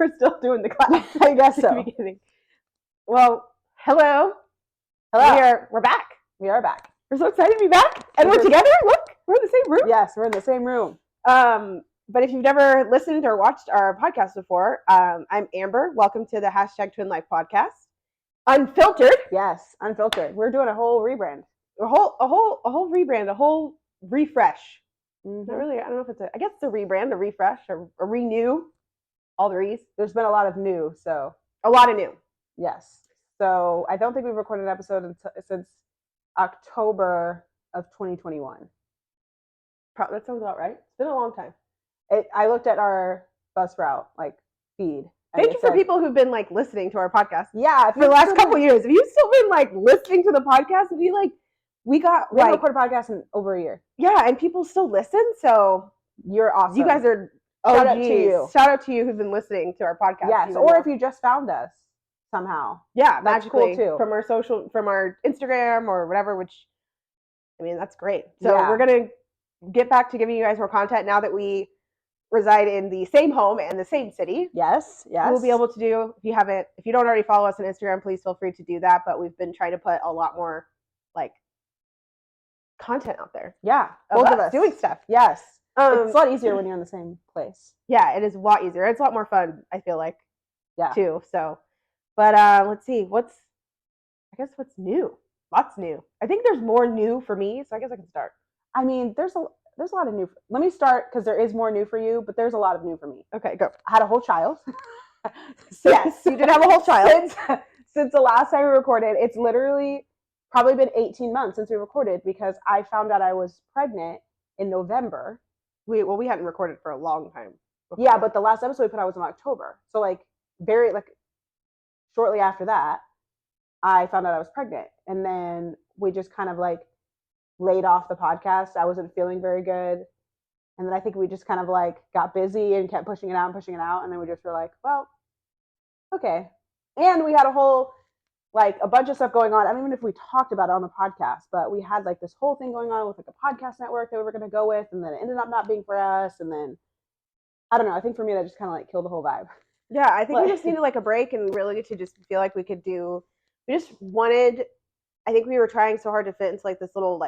we're still doing the class. I guess at the so. beginning. Well, hello. Hello. We're back. We are back. We're so excited to be back. And we're together. Look, we're in the same room. Yes, we're in the same room. But if you've never listened or watched our podcast before, I'm Amber. Welcome to the #Twin Life podcast. Unfiltered. Yes, unfiltered. We're doing a whole rebrand. A whole rebrand, a whole refresh. Mm-hmm. Not really. I don't know if I guess it's a rebrand, a refresh, or a renew. All the re's. There's been a lot of new, so. A lot of new. Yes. So I don't think we've recorded an episode since October of 2021. That sounds about right. It's been a long time. I looked at our Buzzsprout feed. Thank you for people who've been listening to our podcast. Yeah, for the last couple years. If you've still been listening to the podcast, we haven't recorded a podcast in over a year. Yeah, and people still listen. So you're awesome. You guys are shout out to you. Shout out to you who've been listening to our podcast. Yes, or if you just found us somehow. Yeah, that's magically cool too. From our Instagram or whatever. Which, I mean, that's great. So we're gonna get back to giving you guys more content now that we reside in the same home and the same city. Yes. We'll be able to do, if you don't already follow us on Instagram, please feel free to do that. But we've been trying to put a lot more content out there. Yeah. Both of us doing stuff. Yes. It's a lot easier when you're in the same place. Yeah, it is a lot easier. It's a lot more fun, I feel like. Yeah. Too. So, but let's see. What's new? Lots new. I think there's more new for me, so I guess I can start. I mean, there's a lot of new. Let me start because there is more new for you, but there's a lot of new for me. Okay, go. I had a whole child. Yes, you did have a whole child. Since the last time we recorded, it's literally probably been 18 months since we recorded because I found out I was pregnant in November. We hadn't recorded for a long time before. Yeah, but the last episode we put out was in October. So very shortly after that, I found out I was pregnant. And then we just kind of laid off the podcast. I wasn't feeling very good. And then I think we just kind of got busy and kept pushing it out. And then we just were like, well, okay. And we had a whole, a bunch of stuff going on. I don't even know if we talked about it on the podcast, but we had this whole thing going on with a podcast network that we were going to go with. And then it ended up not being for us. And then, I don't know. I think for me, that just kind of killed the whole vibe. Yeah, I think we just needed a break and really to just feel like we could do, we just wanted, I think we were trying so hard to fit into this little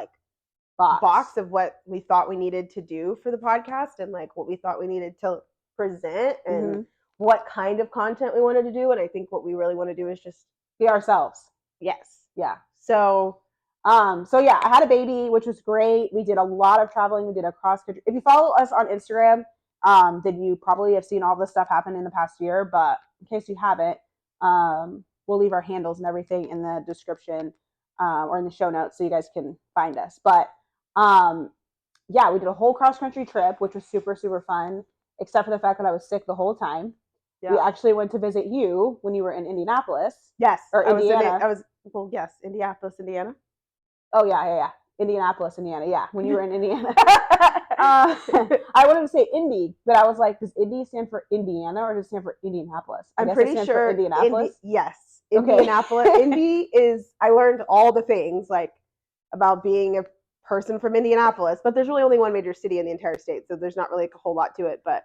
box of what we thought we needed to do for the podcast and what we thought we needed to present and what kind of content we wanted to do. And I think what we really want to do is just be ourselves. Yes. Yeah. So yeah, I had a baby, which was great. We did a lot of traveling. We did a cross country. If you follow us on Instagram, then you probably have seen all this stuff happen in the past year. But in case you haven't, we'll leave our handles and everything in the description or in the show notes so you guys can find us. But yeah, we did a whole cross country trip, which was super, super fun, except for the fact that I was sick the whole time. Yeah. We actually went to visit you when you were in Indianapolis. Yes. Or Indiana. Yes, Indianapolis, Indiana. Oh, yeah. Indianapolis, Indiana. Yeah, when you were in Indiana. I wanted to say Indy, but I was like, does Indy stand for Indiana or does it stand for Indianapolis? I'm pretty sure Indianapolis. Yes. Indianapolis. Okay. Indy is, I learned all the things about being a person from Indianapolis, but there's really only one major city in the entire state, so there's not really a whole lot to it. But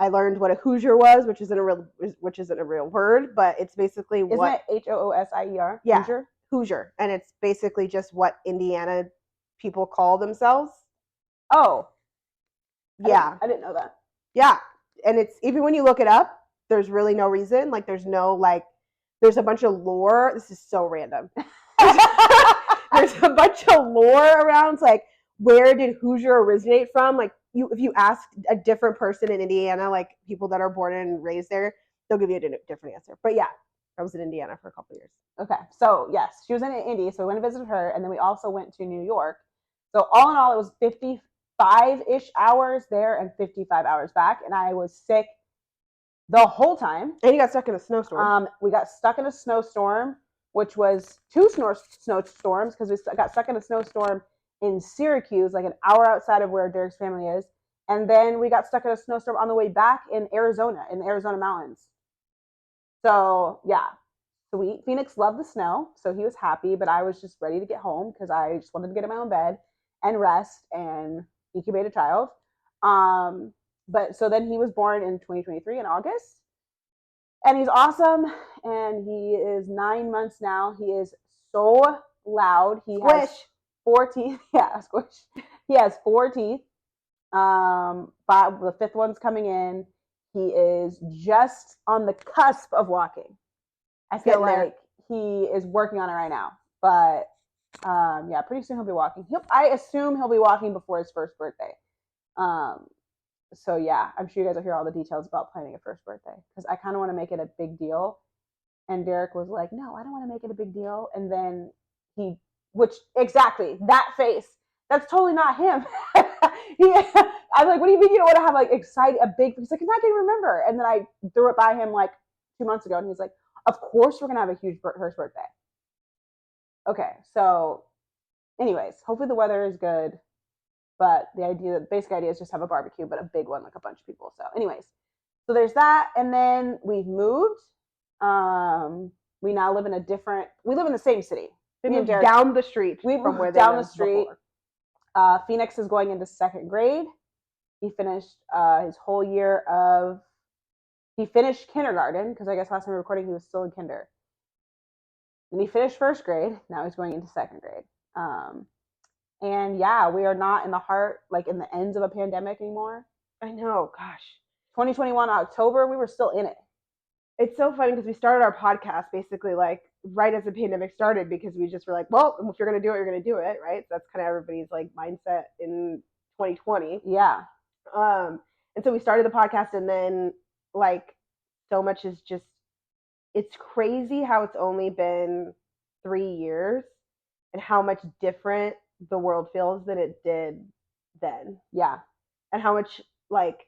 I learned what a Hoosier was, which isn't a real word, but it's basically Isn't it Hoosier? Yeah, Hoosier, and it's basically just what Indiana people call themselves. Oh, yeah, I didn't know that. Yeah, and it's even when you look it up, there's really no reason. There's no there's a bunch of lore. This is so random. There's a bunch of lore around, where did Hoosier originate from? If you ask a different person in Indiana, people that are born and raised there, they'll give you a different answer. But yeah, I was in Indiana for a couple of years. Okay, so yes, she was in Indy, so we went to visit her, and then we also went to New York. So all in all, it was 55-ish hours there and 55 hours back, and I was sick the whole time. And you got stuck in a snowstorm. We got stuck in a snowstorm, which was 2 snowstorms because we got stuck in a snowstorm in Syracuse, an hour outside of where Derek's family is. And then we got stuck in a snowstorm on the way back in Arizona, in the Arizona mountains. So, yeah, sweet. Phoenix loved the snow, so he was happy, but I was just ready to get home because I just wanted to get in my own bed and rest and incubate a child. But so then he was born in 2023 in August. And he's awesome. And he is 9 months now. He is so loud. He has 4 teeth. Yeah, squish. He has 4 teeth. But the 5th one's coming in. He is just on the cusp of walking. I feel like he is working on it right now. But yeah, pretty soon he'll be walking. I assume he'll be walking before his 1st birthday. So yeah, I'm sure you guys will hear all the details about planning a 1st birthday because I kind of want to make it a big deal. And Derek was like, "No, I don't want to make it a big deal." And then exactly that face. That's totally not him. I'm like, "What do you mean you don't want to have like a big?" He's like, "I'm not gonna remember." And then I threw it by him like 2 months ago, and he's like, "Of course we're gonna have a huge 1st birthday." Okay, so, anyways, hopefully the weather is good. But the basic idea is just have a barbecue, but a big one, like a bunch of people. So, anyways, so there's that, and then we've moved. We now live we live in the same city. We moved down the street from where they down the street. Phoenix is going into 2nd grade. He finished his whole year he finished kindergarten, because I guess last time we were recording he was still in kinder. And he finished 1st grade. Now he's going into 2nd grade. And yeah, we are not in the ends of a pandemic anymore. I know, gosh. 2021 October, we were still in it. It's so funny because we started our podcast basically like right as the pandemic started because we just were like, well, if you're going to do it, you're going to do it, right? So that's kind of everybody's like mindset in 2020. Yeah. And so we started the podcast, and then like so much is just, it's crazy how it's only been 3 years and how much different the world feels than it did then. Yeah. And how much like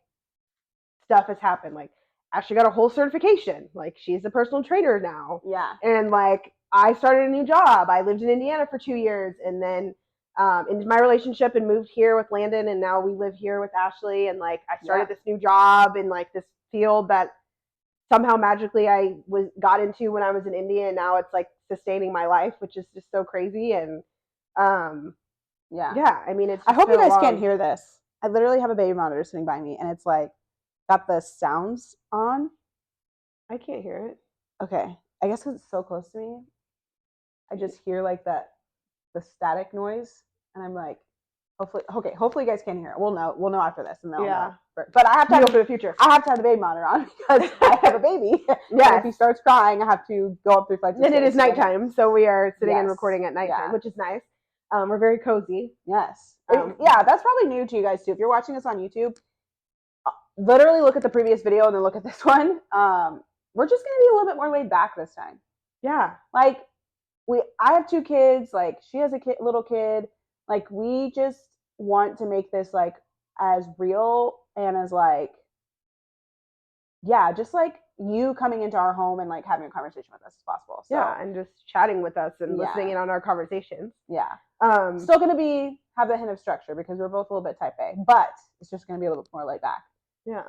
stuff has happened. Like Ashley got a whole certification. Like she's a personal trainer now. Yeah. And like I started a new job. I lived in Indiana for 2 years, and then into my relationship and moved here with Landon, and now we live here with Ashley. And like I started this new job in like this field that somehow magically I got into when I was in India, and now it's like sustaining my life, which is just so crazy. And yeah, I mean, I hope you guys can't hear this. I literally have a baby monitor sitting by me, and it's like got the sounds on. I can't hear it. Okay, I guess because it's so close to me, I just hear like the static noise, and I'm like, hopefully you guys can hear it. We'll know after this, and they'll know. But I have to have for the future. I have to have the baby monitor on because I have a baby. Yeah. If he starts crying, I have to go up 3 flights of stairs. And it is nighttime, so we are sitting and recording at nighttime, which is nice. We're very cozy. Yes. Yeah, that's probably new to you guys too. If you're watching this on YouTube, literally look at the previous video and then look at this one. We're just gonna be a little bit more laid back this time. Yeah. Like I have 2 kids. Like she has a little kid. Like we just want to make this like as real and as like, yeah, just like you coming into our home and like having a conversation with us as possible. So, yeah, and just chatting with us and listening in on our conversations. Yeah. Still gonna have a hint of structure because we're both a little bit type A, but it's just gonna be a little bit more laid back. Yeah.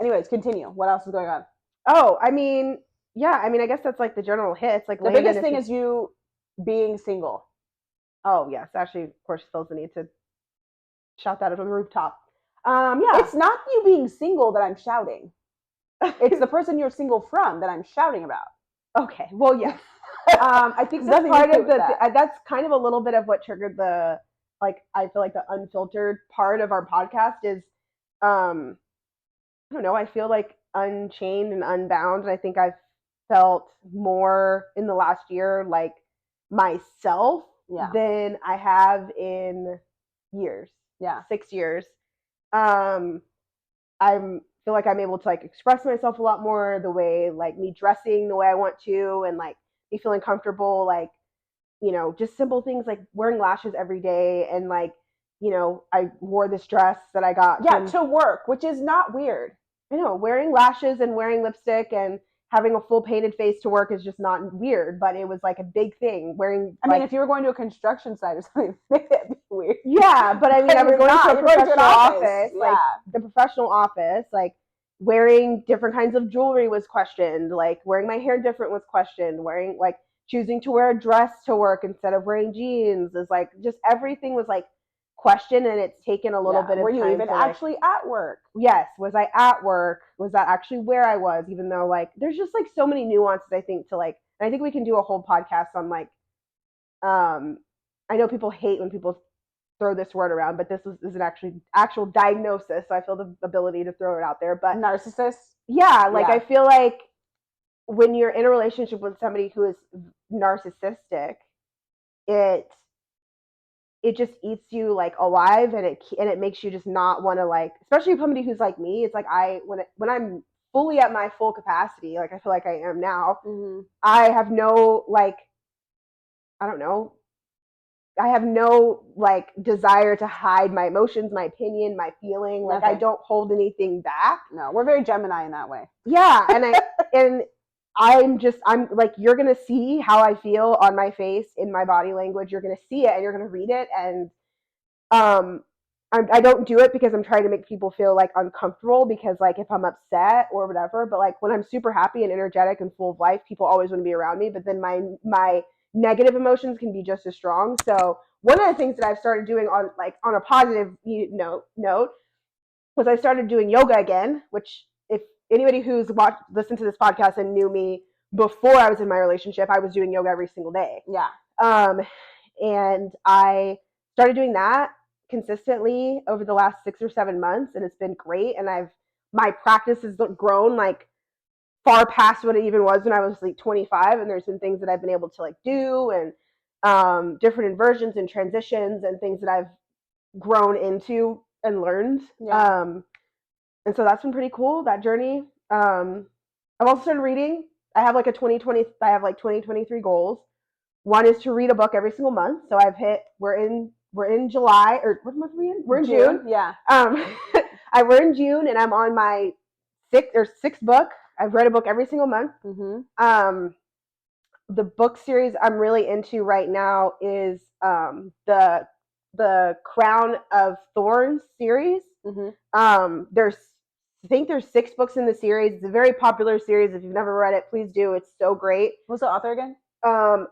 Anyways, continue. What else is going on? Oh, I mean, yeah, I guess that's like the general hits. Like the biggest thing is you being single. Oh yes, actually, of course, feels the need to shout that from the rooftop. Yeah, it's not you being single that I'm shouting. It's the person you're single from that I'm shouting about. Okay, well, yes. I think that's part of that's kind of a little bit of what triggered the, like, I feel like the unfiltered part of our podcast is, I don't know, I feel like unchained and unbound. And I think I've felt more in the last year like myself than I have in years. Yeah. 6 years. I feel like I'm able to like express myself a lot more, the way like me dressing the way I want to, and like me feeling comfortable, like, you know, just simple things like wearing lashes every day. And like, you know, I wore this dress that I got to work, which is not weird. I know, wearing lashes and wearing lipstick and having a full painted face to work is just not weird, but it was like a big thing. I mean, if you were going to a construction site or something, it'd be weird. Yeah, but I mean, I was going to a professional office, like the professional office, like wearing different kinds of jewelry was questioned, like wearing my hair different was questioned, wearing like choosing to wear a dress to work instead of wearing jeans is like just everything was like question, and it's taken a little bit of Were time. you even to, actually at work? Yes. Was I at work? Was that actually where I was? Even though like there's just like so many nuances, I think, to like, and I think we can do a whole podcast on like, I know people hate when people throw this word around, but this is an actual diagnosis. So I feel the ability to throw it out there. But narcissist. Yeah, like I feel like when you're in a relationship with somebody who is narcissistic, it just eats you like alive, and it makes you just not want to, like, especially somebody who's like me. It's like when I'm fully at my full capacity, like I feel like I am now, I have no like, I don't know, I have no like desire to hide my emotions, my opinion, my feeling. Like I don't hold anything back. No, we're very Gemini in that way. Yeah, and I'm like, you're gonna see how I feel on my face, in my body language. You're gonna see it, and you're gonna read it, and I don't do it because I'm trying to make people feel like uncomfortable, because like if I'm upset or whatever, but like when I'm super happy and energetic and full of life, people always want to be around me. But then my negative emotions can be just as strong. So one of the things that I've started doing on a positive note was I started doing yoga again, which if anybody who's listened to this podcast and knew me before I was in my relationship, I was doing yoga every single day. Yeah. And I started doing that consistently over the last 6 or 7 months, and it's been great. And my practice has grown like far past what it even was when I was like 25. And there's been things that I've been able to like do, and different inversions and transitions and things that I've grown into and learned. Yeah. And so that's been pretty cool, that journey. I've also started reading. I have like 2023 goals. One is to read a book every single month. So we're in July, or what month are we in? We're in June. Yeah. We're in June, and I'm on my sixth book. I've read a book every single month. The book series I'm really into right now is the Crown of Thorns series. I think there's 6 books in the series. It's a very popular series. If you've never read it, please do. It's so great. What's the author again? Her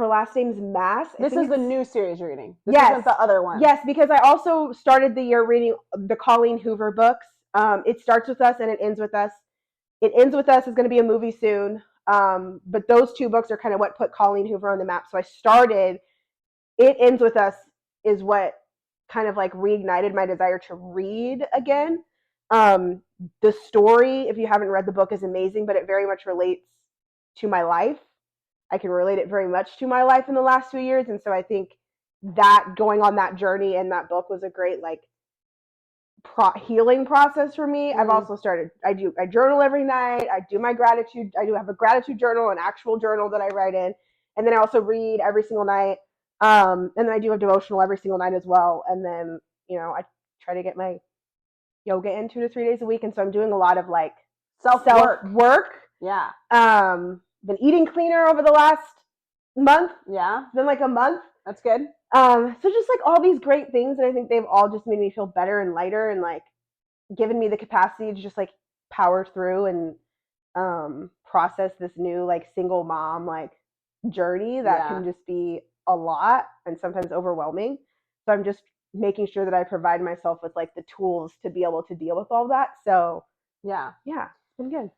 last name's Mass. This is the new series you're reading. This yes. isn't the other one. Yes, because I also started the year reading the Colleen Hoover books. It starts with us and it ends with us. It ends with us is going to be a movie soon. But those 2 books are kind of what put Colleen Hoover on the map. So I started It Ends With Us is what kind of like reignited my desire to read again. The story, if you haven't read the book, is amazing, but it very much relates to my life. I can relate it very much to my life in the last 2 years. And so I think that going on that journey in that book was a great like healing process for me. I've also started, I journal every night. I do have a gratitude journal, an actual journal that I write in. And then I also read every single night. And then I do a devotional every single night as well. And then, I try to get my yoga in 2 to 3 days a week. And so I'm doing a lot of like self work. Yeah. Been eating cleaner over the last month. Yeah. It's been like a month. That's good. So just like all these great things, and I think they've all just made me feel better and lighter, and like given me the capacity to just like power through and process this new like single mom like journey that can just be a lot and sometimes overwhelming. So I'm just making sure that I provide myself with like the tools to be able to deal with all that. So yeah, it's been good.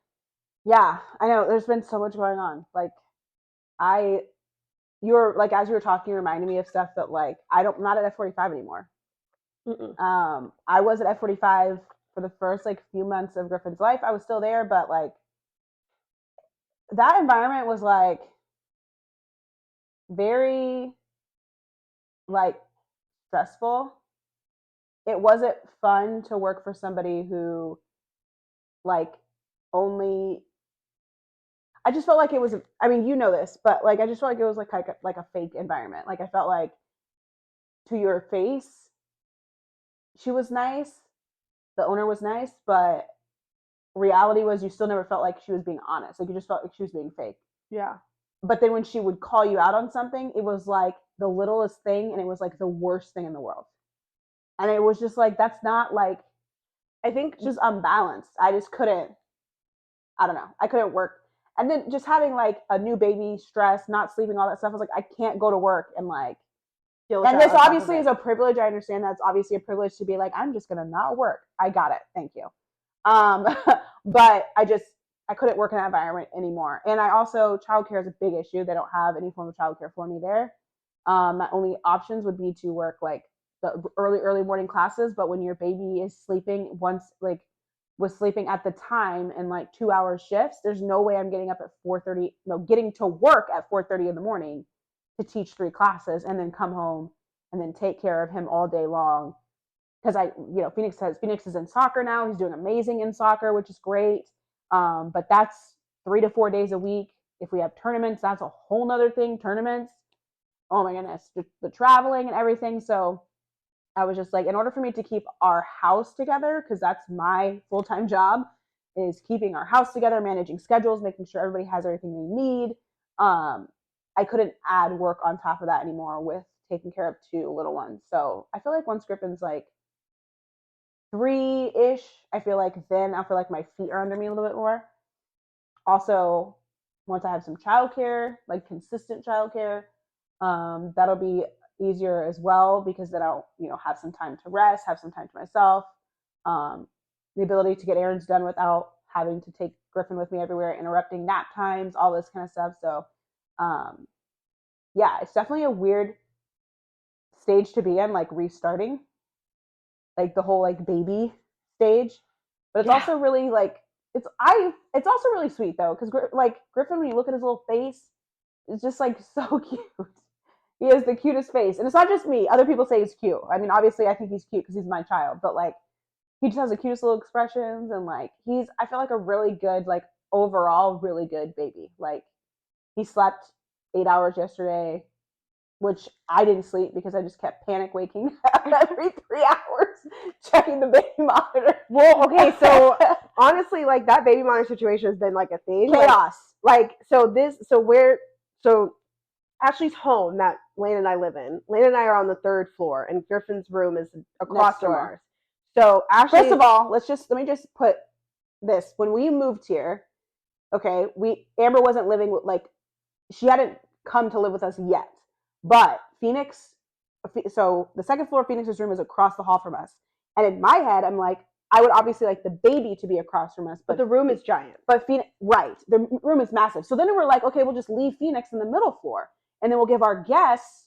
Yeah, I know. There's been so much going on. Like, you're like, as you were talking, you reminded me of stuff that like I'm not at F45 anymore. I was at F45 for the first like few months of Griffin's life. I was still there, but like that environment was like very like stressful. It wasn't fun to work for somebody who like only, I just felt like it was, I mean, you know this, but like I just felt like it was like a fake environment. Like I felt like to your face, she was nice, the owner was nice, but reality was you still never felt like she was being honest. Like you just felt like she was being fake. Yeah. But then when she would call you out on something, it was like the littlest thing, and it was like the worst thing in the world. And it was just like, that's not like, I think just unbalanced. I just couldn't, I don't know. I couldn't work. And then just having like a new baby, stress, not sleeping, all that stuff. I was like, I can't go to work and like And this obviously is a privilege. I understand that's obviously a privilege to be like, I'm just gonna not work. I got it. Thank you. But I couldn't work in that environment anymore. And I also, childcare is a big issue. They don't have any form of childcare for me there. My only options would be to work like the early morning classes. But when your baby is sleeping was sleeping at the time in like 2-hour shifts, there's no way I'm getting up at 4:30, getting to work at 4:30 in the morning to teach 3 classes and then come home and then take care of him all day long. Because Phoenix is in soccer now. He's doing amazing in soccer, which is great. But that's 3 to 4 days a week. If we have tournaments, that's a whole nother thing. Tournaments, oh my goodness, the traveling and everything. So I was just like, in order for me to keep our house together, because that's my full-time job, is keeping our house together, managing schedules, making sure everybody has everything they need. I couldn't add work on top of that anymore with taking care of 2 little ones. So I feel like once Griffin's like 3-ish, I feel like my feet are under me a little bit more. Also, once I have some childcare, like consistent childcare, that'll be easier as well, because then I'll, have some time to rest, have some time to myself, the ability to get errands done without having to take Griffin with me everywhere, interrupting nap times, all this kind of stuff. So, yeah, it's definitely a weird stage to be in, like restarting, like the whole like baby stage. But it's also really like it's also really sweet though, because like Griffin, when you look at his little face, it's just like so cute. He has the cutest face, and it's not just me. Other people say he's cute. I mean, obviously, I think he's cute because he's my child, but like he just has the cutest little expressions, and like I feel like a really good, like overall really good baby. Like he slept 8 hours yesterday, which I didn't sleep because I just kept panic waking every 3 hours, checking the baby monitor. Well, okay, so honestly, like that baby monitor situation has been like a thing. Chaos. So Ashley's home that Lane and I live in. Lane and I are on the 3rd floor, and Griffin's room is across from ours. So Ashley, first of all, let me just put this. When we moved here, okay, Amber wasn't living with, like, she hadn't come to live with us yet. But Phoenix, so the 2nd floor of Phoenix's room is across the hall from us. And in my head, I'm like, I would obviously like the baby to be across from us, but the room is giant. But Phoenix, right, the room is massive. So then we're like, okay, we'll just leave Phoenix in the middle floor, and then we'll give our guests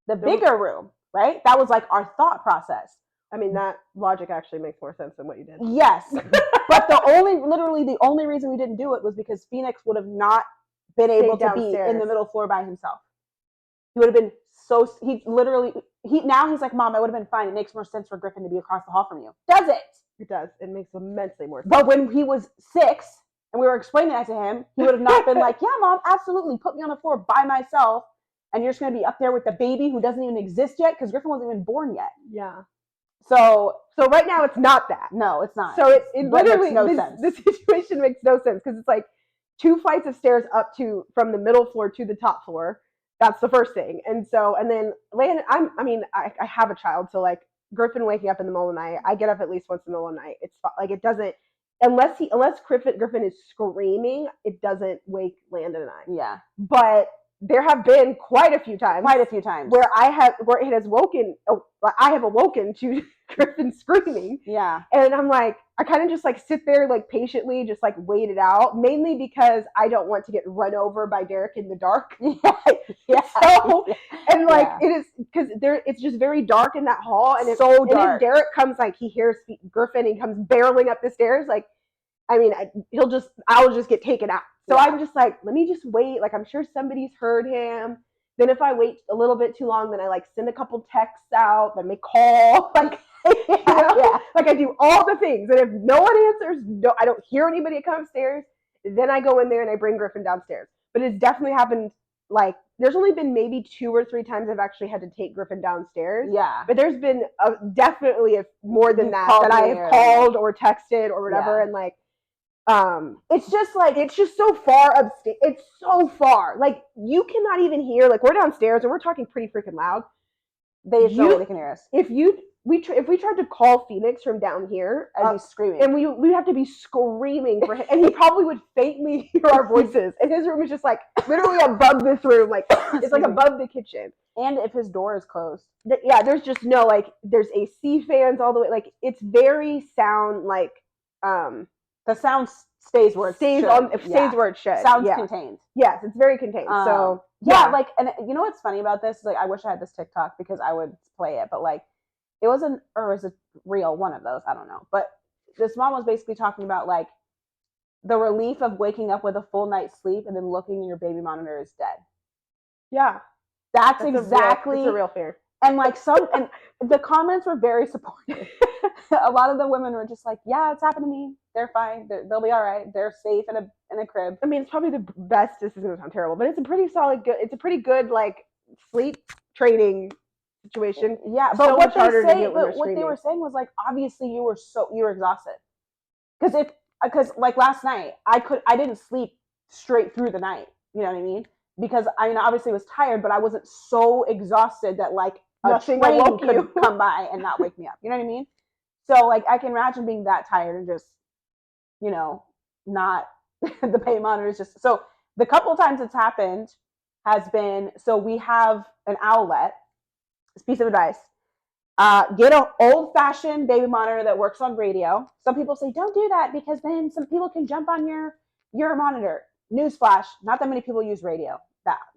the bigger room, right? That was like our thought process. I mean, that logic actually makes more sense than what you did. Yes. But the only reason we didn't do it was because Phoenix would have not been able to be in the middle floor by himself. He would have been he's like, Mom, I would have been fine. It makes more sense for Griffin to be across the hall from you. Does it? It does. It makes immensely more sense. But when he was 6 and we were explaining that to him, he would have not been like, yeah, Mom, absolutely. Put me on the floor by myself, and you're just going to be up there with the baby who doesn't even exist yet, because Griffin wasn't even born yet. Yeah. So right now it's not that. No, it's not. So it literally, makes no sense. The situation makes no sense, because it's like 2 flights of stairs up from the middle floor to the top floor. That's the first thing. And then Landon, I have a child, so like Griffin waking up in the middle of the night, I get up at least once in the middle of the night. It's like, it doesn't, unless Griffin is screaming, it doesn't wake Landon and I. Yeah. But there have been quite a few times where it has woken. I have awoken to Griffin screaming. Yeah. And I'm like, I kind of just like sit there, like patiently, just like wait it out. Mainly because I don't want to get run over by Derek in the dark. Yeah. So, and like it is, because it's just very dark in that hall, and dark. And if Derek comes, like he hears Griffin, and he comes barreling up the stairs, like, I mean, I'll just get taken out. So I'm just like, let me just wait. Like, I'm sure somebody's heard him. Then if I wait a little bit too long, then I like send a couple texts out, then they call, like, like I do all the things. And if no one answers, I don't hear anybody come upstairs, then I go in there and I bring Griffin downstairs. But it's definitely happened, like, there's only been maybe 2 or 3 times I've actually had to take Griffin downstairs. Yeah. But there's been definitely more than that I have called or texted or whatever. And like, it's just so far upstairs. It's so far. Like, you cannot even hear, like, we're downstairs and we're talking pretty freaking loud. There's no way they can hear us. If we tried to call Phoenix from down here, I'd be screaming, and we'd have to be screaming for him, and he probably would faintly hear our voices. And his room is just like literally above this room, like it's like above the kitchen. And if his door is closed, yeah, there's just no like there's AC fans all the way. Like it's very sound like the sound stays where it stays should. on. It stays where it should. Sounds contained. Yes, it's very contained. So yeah, like, and you know what's funny about this? Like, I wish I had this TikTok because I would play it, but like, it wasn't, or was it real? One of those, I don't know. But this mom was basically talking about like the relief of waking up with a full night's sleep and then looking and your baby monitor is dead. Yeah, that's exactly it's a real fear. And like and the comments were very supportive. A lot of the women were just like, yeah, it's happened to me. They're fine. They'll be all right. They're safe in a crib. I mean, it's probably the best. This is going to sound terrible, but it's a pretty solid, good. It's a pretty good like sleep training situation. Yeah, but so what they were saying was like, obviously you were exhausted. Because like last night, I didn't sleep straight through the night. You know what I mean? Because I mean, obviously I was tired, but I wasn't so exhausted that like a train could come by and not wake me up. You know what I mean? So like I can imagine being that tired and just, you know, not the baby monitor is just so the couple of times it's happened has been so we have an outlet. This piece of advice. Get an old-fashioned baby monitor that works on radio. Some people say don't do that because then some people can jump on your monitor. Newsflash, not that many people use radio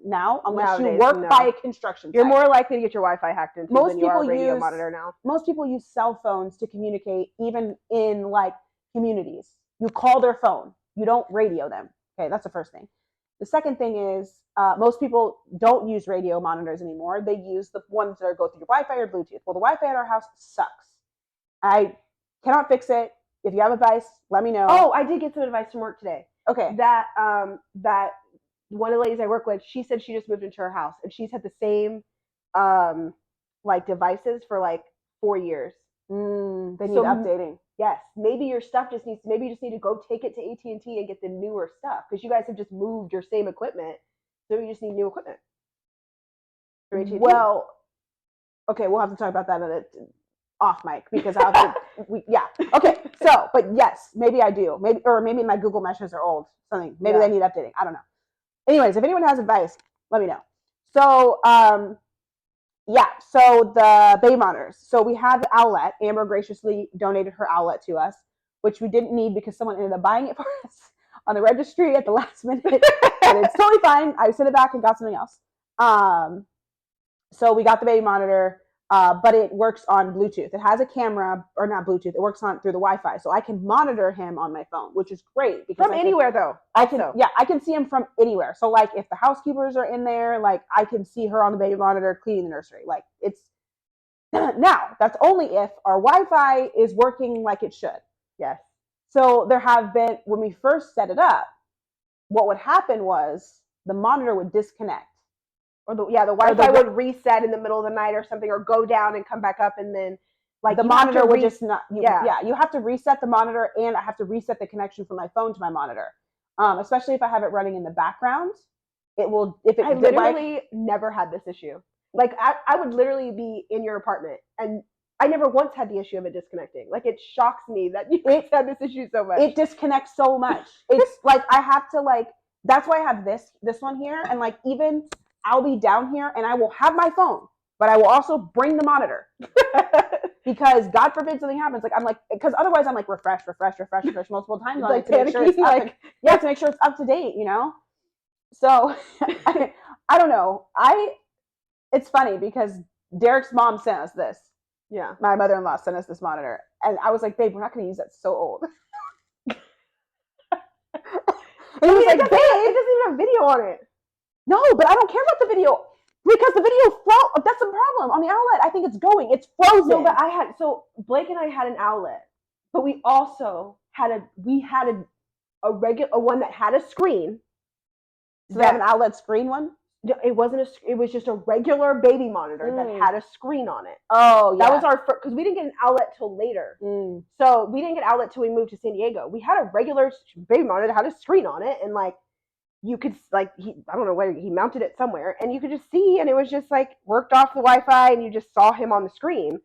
now, unless you work by a construction site. You're more likely to get your Wi-Fi hacked into than you are a radio monitor now. Most people use cell phones to communicate, even in like communities. You call their phone. You don't radio them. Okay, that's the first thing. The second thing is most people don't use radio monitors anymore. They use the ones that go through your Wi-Fi or Bluetooth. Well, the Wi-Fi at our house sucks. I cannot fix it. If you have advice, let me know. Oh, I did get some advice from work today. Okay. That one of the ladies I work with, she said she just moved into her house and she's had the same like devices for like 4 years. They need updating. Yes, maybe your stuff maybe you just need to go take it to AT&T and get the newer stuff because you guys have just moved your same equipment, so you just need new equipment. Well, okay, we'll have to talk about that off mic because I'll have to, okay, so, but yes, maybe I do. Maybe my Google meshes are old, something. Maybe they need updating. I don't know. Anyways, if anyone has advice, let me know. So, so the baby monitors. So we have the outlet. Amber graciously donated her outlet to us, which we didn't need because someone ended up buying it for us on the registry at the last minute. And it's totally fine. I sent it back and got something else. So we got the baby monitor, but it works on Bluetooth. It has a camera, or not Bluetooth. It works through the Wi-Fi, so I can monitor him on my phone, which is great because from anywhere though. I can see him from anywhere. So like if the housekeepers are in there, like I can see her on the baby monitor cleaning the nursery. Like it's now that's only if our Wi-Fi is working like it should. Yes. So there have been when we first set it up, what would happen was the monitor would disconnect. Or the Wi-Fi would reset in the middle of the night or something, or go down and come back up, and then like the monitor would just not. You have to reset the monitor, and I have to reset the connection from my phone to my monitor. Especially if I have it running in the background, it will. I literally never had this issue. Like I would literally be in your apartment, and I never once had the issue of it disconnecting. Like it shocks me that you had this issue so much. It disconnects so much. It's like I have to like. That's why I have this one here, and like even. I'll be down here and I will have my phone, but I will also bring the monitor because God forbid something happens. Like I'm like, because otherwise I'm like refresh multiple times on like it to make sure it's to make sure it's up to date, you know? So I don't know. It's funny because Derek's mom sent us this. Yeah. My mother-in-law sent us this monitor and I was like, babe, we're not going to use that. It's so old. And he was like, babe, it doesn't even have video on it. No, but I don't care about the video because the video that's the problem on the outlet. I think it's frozen. No, but Blake and I had an outlet, but we also had a regular one that had a screen. So they have an outlet screen one? It wasn't it was just a regular baby monitor that had a screen on it. Oh, yeah. That was our first, because we didn't get an outlet till later. So we didn't get an outlet till we moved to San Diego. We had a regular baby monitor that had a screen on it, and like you could like I don't know where he mounted it somewhere, and you could just see, and it was just like worked off the Wi-Fi, and you just saw him on the screen.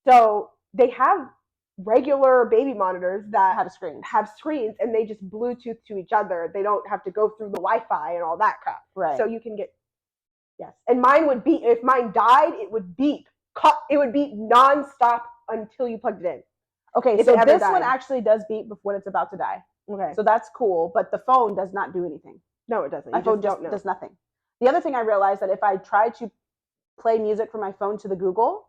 So they have regular baby monitors that have screens, and they just Bluetooth to each other. They don't have to go through the Wi-Fi and all that crap. Right. So you can get yes. And mine would beep. If mine died, it would beep. It would beep nonstop until you plugged it in. Okay, so this one actually does beep before it's about to die. Okay. So that's cool, but the phone does not do anything. No, it doesn't. My phone does nothing. The other thing I realized that if I try to play music from my phone to the Google,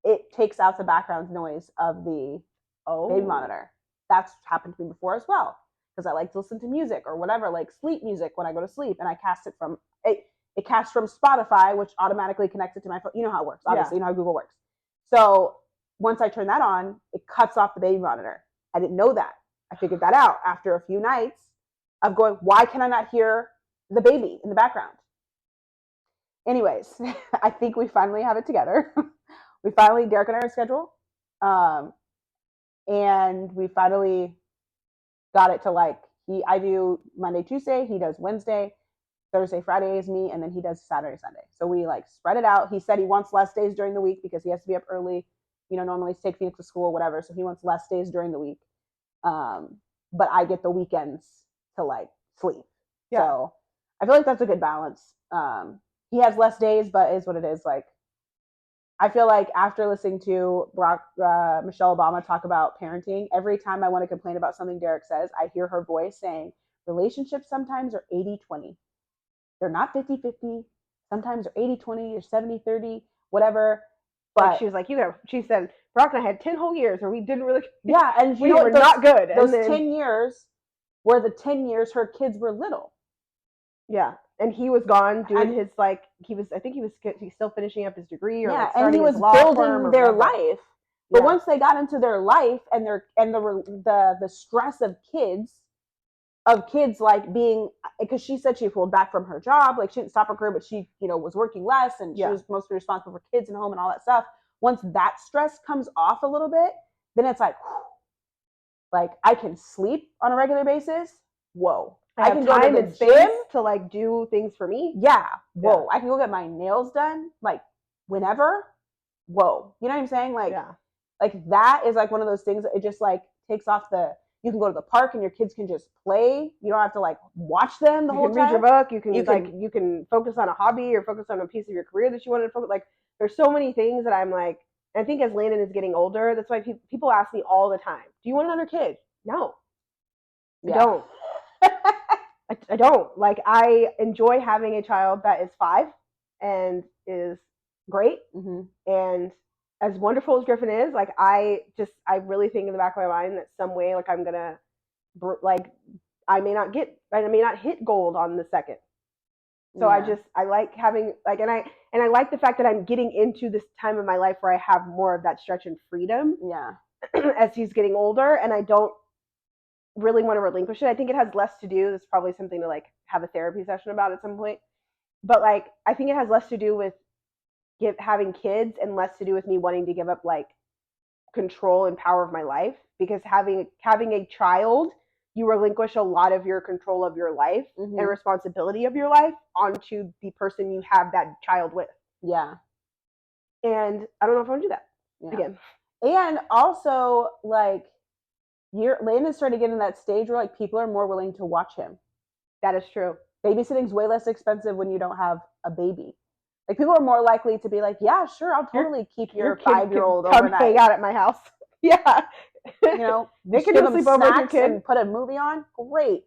it takes out the background noise of the baby monitor. That's happened to me before as well, because I like to listen to music or whatever, like sleep music when I go to sleep, and I cast it from it casts from Spotify, which automatically connects it to my phone. You know how it works, obviously. You know how Google works. So once I turn that on, it cuts off the baby monitor. I didn't know that. I figured that out after a few nights of going, why can I not hear the baby in the background? Anyways, I think we finally have it together. Derek and I are schedule. And we finally got it to like, I do Monday, Tuesday, he does Wednesday, Thursday, Friday is me, and then he does Saturday, Sunday. So we like spread it out. He said he wants less days during the week because he has to be up early, normally take Phoenix to school, whatever. So he wants less days during the week. But I get the weekends to like sleep. Yeah. So I feel like that's a good balance. He has less days, but is what it is. Like, I feel like after listening to Michelle Obama talk about parenting, every time I want to complain about something Derek says, I hear her voice saying, relationships sometimes are 80-20. They're not 50-50. Sometimes they're 80-20 or 70-30, whatever. But like she was like, she said, Brock and I had 10 whole years where we didn't really. Yeah, and we were not good. Those 10 years were the 10 years her kids were little. Yeah. And he was gone doing his I think he's still finishing up his degree or and he was building their life. But once they got into their life and the stress of kids like being, because she said she pulled back from her job, like she didn't stop her career, but she was working less and she was mostly responsible for kids and home and all that stuff. Once that stress comes off a little bit, then it's like, whew, like I can sleep on a regular basis. Whoa. I can go to the gym to like do things for me. Yeah. Whoa. Yeah. I can go get my nails done like whenever. Whoa. You know what I'm saying? Like, like that is like one of those things that it just like takes off you can go to the park and your kids can just play. You don't have to like watch them the whole time. You can read your book. You can focus on a hobby or focus on a piece of your career that you want to focus. Like there's so many things that I'm like, I think as Landon is getting older, that's why people ask me all the time, do you want another kid? No, I don't. I don't. Like I enjoy having a child that is 5 and is great. Mm-hmm. And as wonderful as Griffin is, like I really think in the back of my mind that some way, like I'm gonna, like I may not hit gold on the second. So I like having like, and I like the fact that I'm getting into this time of my life where I have more of that stretch and freedom. Yeah. As he's getting older, and I don't really want to relinquish it. I think it has less to do. That's probably something to like have a therapy session about at some point. But like, I think it has less to do with having kids and less to do with me wanting to give up like control and power of my life, because having a child, you relinquish a lot of your control of your life and responsibility of your life onto the person you have that child with. Yeah. And I don't know if I want to do that again. And also like Landon's starting to get in that stage where like people are more willing to watch him. That is true. Babysitting's way less expensive when you don't have a baby. Like people are more likely to be like, yeah, sure, I'll totally keep your 5-year-old overnight. Come hang out at my house. Yeah. They can give him snacks and put a movie on. Great.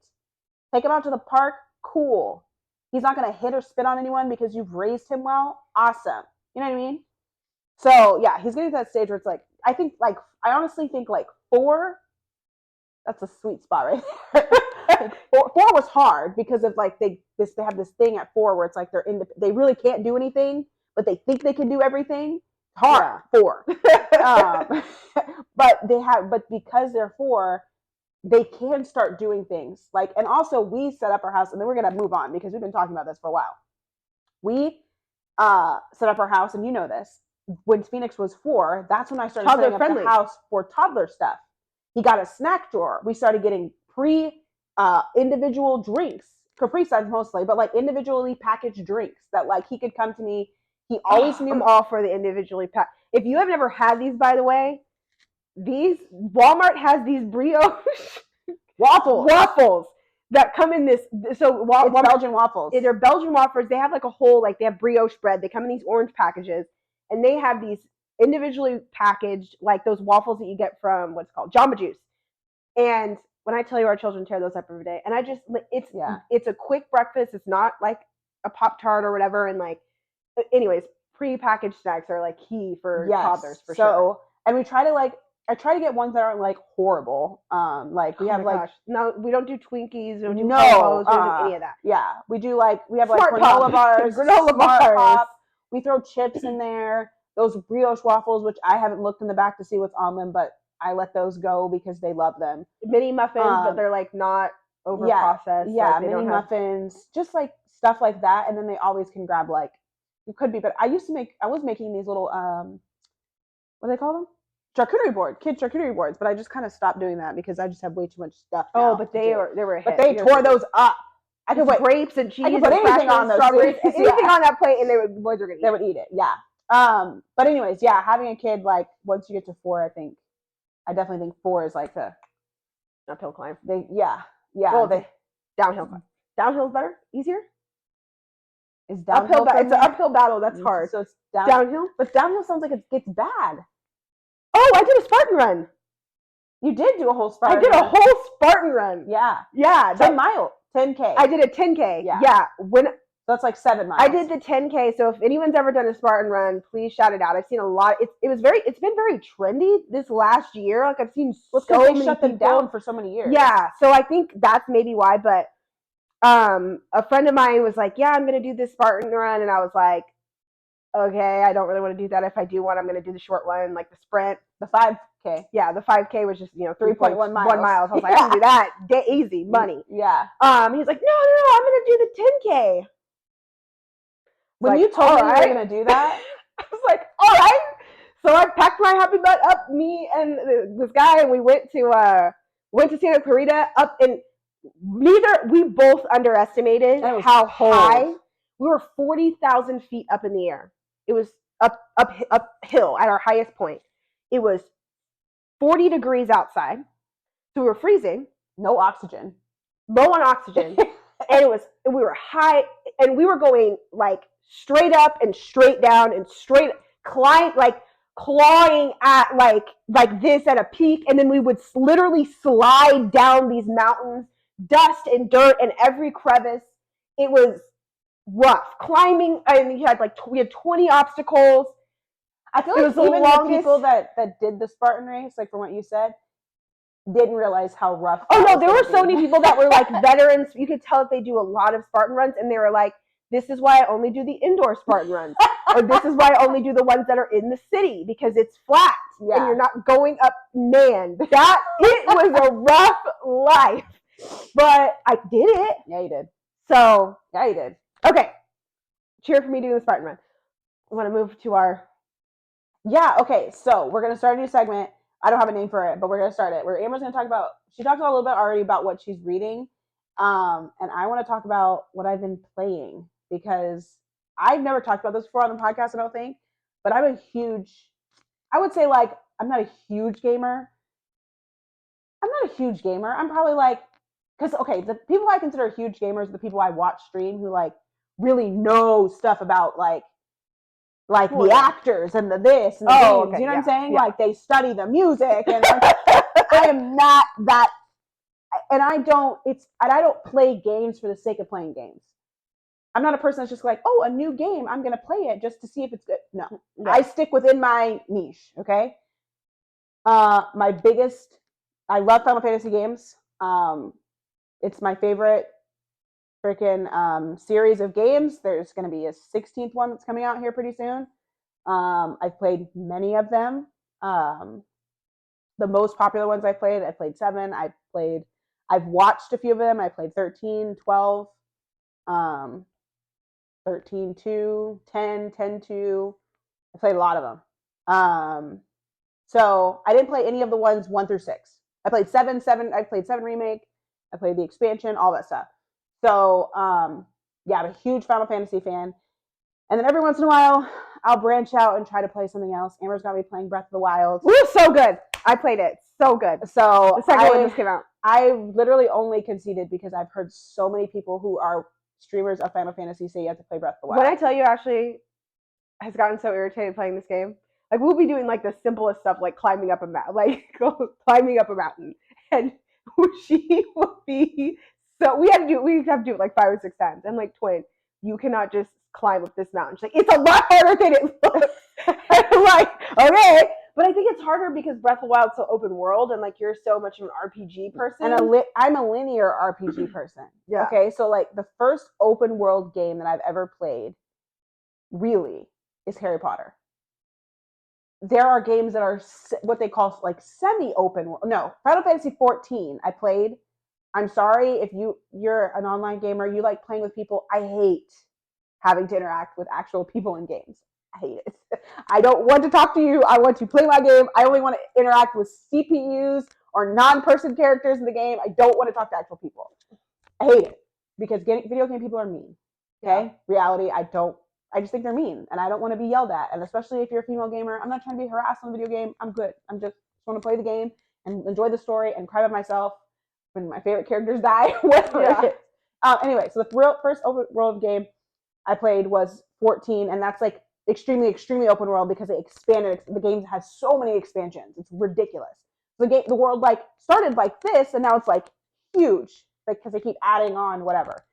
Take him out to the park. Cool. He's not going to hit or spit on anyone because you've raised him well. Awesome. You know what I mean? So yeah, he's getting to that stage where it's like, I honestly think like 4, that's a sweet spot right there. 4 was hard because of like they have this thing at 4 where it's like they really can't do anything, but they think they can do everything. Hard. 4. But because they're 4, they can start doing things like, and also we set up our house, and then we're gonna move on because we've been talking about this for a while. We set up our house, and you know this. When Phoenix was 4, that's when I started setting up the house for toddler stuff. He got a snack drawer. We started getting individual drinks Capri Suns mostly, but like individually packaged drinks that like he could come to me. He always knew. I'm all for the individually packed. If you have never had these, by the way, these Walmart has these brioche waffles that come in this. So it's Belgian waffles. They're Belgian waffles. They have like a whole like they have brioche bread. They come in these orange packages, and they have these individually packaged like those waffles that you get from what's called Jamba Juice. And when I tell you our children tear those up every day, and I just it's a quick breakfast. It's not like a Pop-Tart or whatever. And like, anyways, pre-packaged snacks are like key for toddlers for sure. And we try to I try to get ones that aren't like horrible. Like we have like no, we don't do Twinkies. We don't do no, we don't do any of that. Yeah, we do we have Smart like granola bars, granola bars. Pop. We throw chips in there. Those brioche waffles, which I haven't looked in the back to see what's on them, but I let those go because they love them. Mini muffins, but they're like not over processed. Yeah, like mini muffins, just like stuff like that, and then they always can grab like it could be. But I was making these little what do they call them? Kid charcuterie boards, but I just kind of stopped doing that because I just have way too much stuff. Oh, but they were a hit. But they tore those up. I could put grapes and cheese. I could put anything on those, strawberries, anything on that plate, and boys are gonna eat. They would eat it. Yeah. But anyways, yeah, having a kid like once you get to 4, I definitely think 4 is like the uphill climb. Well, downhill climb. Downhill's better, easier. Is downhill? It's an uphill battle. That's hard. So it's downhill. But downhill sounds like it gets bad. Oh, I did a Spartan run. You did do a whole Spartan. I did a whole Spartan run. Yeah. Yeah. 10K. I did a 10K. Yeah. That's like 7 miles. I did the 10K. So if anyone's ever done a Spartan run, please shout it out. I've seen a lot. It's been very trendy this last year. Like I've seen so many shut them down for so many years. Yeah. So I think that's maybe why. But a friend of mine was like, "Yeah, I'm gonna do this Spartan run," and I was like, "Okay, I don't really want to do that. If I do one, I'm gonna do the short one, like the sprint, the 5K." Yeah, the 5K was just 3.1 miles. I was like, I can do that. Get easy money. Yeah. He's like, no, I'm gonna do the 10K. When you told me you were gonna do that, I was like, all right. So I packed my happy butt up, me and this guy, and we went to Santa Clarita up, and we both underestimated how high. We were 40,000 feet up in the air. It was uphill at our highest point. It was 40 degrees outside, so we were freezing. No oxygen. Low on oxygen, and we were high, and we were going like straight up and straight down and straight clawing at like this at a peak, and then we would literally slide down these mountains, dust and dirt in every crevice. It was rough climbing, and we had 20 obstacles. I feel like even the people that did the Spartan race, like from what you said, didn't realize how rough. Oh no, there were so many people that were like veterans. You could tell that they do a lot of Spartan runs, and they were like, "This is why I only do the indoor Spartan runs, or this is why I only do the ones that are in the city because it's flat and you're not going up." Man, it was a rough life, but I did it. Yeah, you did. So yeah, you did. Okay, cheer for me doing the Spartan run. I want to move to our. Yeah, okay, so we're going to start a new segment. I don't have a name for it, but we're going to start it. Where Amber's going to talk about, she talked a little bit already about what she's reading. And I want to talk about what I've been playing because I've never talked about this before on the podcast, I don't think. But I would say like, I'm not a huge gamer. I'm probably like, because, okay, the people I consider huge gamers are the people I watch stream who like really know stuff about like the actors and the this and the games, okay, you know what I'm saying? Yeah. Like they study the music and I am not that, and I don't play games for the sake of playing games. I'm not a person that's just like, oh, a new game, I'm going to play it just to see if it's good. No. I stick within my niche, okay? I love Final Fantasy games. It's my favorite freaking series of games. There's going to be a 16th one that's coming out here pretty soon. I've played many of them. The most popular ones I played 7. I've watched a few of them. I played 13, 12, 13, 2, 10, 10, 2. I played a lot of them. So I didn't play any of the ones 1 through 6. I played 7. I played 7 remake. I played the expansion, all that stuff. So, yeah, I'm a huge Final Fantasy fan. And then every once in a while, I'll branch out and try to play something else. Amber's got me playing Breath of the Wild. Woo, so good. I played it. So good. So the second one just came out. I literally only conceded because I've heard so many people who are streamers of Final Fantasy say you have to play Breath of the Wild. When I tell you, Ashley has gotten so irritated playing this game. Like, we'll be doing like the simplest stuff, like climbing up a mountain, and she will be so. We have to do it like 5 or 6 times. And like, Twin, you cannot just climb up this mountain. She's like, it's a lot harder than it looks. And I'm like, okay. But I think it's harder because Breath of the Wild's so open world, and like you're so much of an RPG person. And I'm a linear RPG person. Yeah. Okay, so like the first open world game that I've ever played, really, is Harry Potter. There are games that are what they call like semi-open world. No, Final Fantasy 14 I played. I'm sorry if you're an online gamer, you like playing with people. I hate having to interact with actual people in games. I hate it. I don't want to talk to you. I want to play my game. I only want to interact with CPUs or non-person characters in the game. I don't want to talk to actual people. I hate it because video game people are mean. Okay? Yeah. Reality, I just think they're mean, and I don't want to be yelled at. And especially if you're a female gamer, I'm not trying to be harassed on the video game. I'm good. I'm just want to play the game and enjoy the story and cry by myself when my favorite characters die. Whatever it is. Anyway, so the first open world game I played was 14, and that's like extremely, extremely open world because they expanded. The game has so many expansions. It's ridiculous. The world like started like this, and now it's like huge, like because they keep adding on whatever.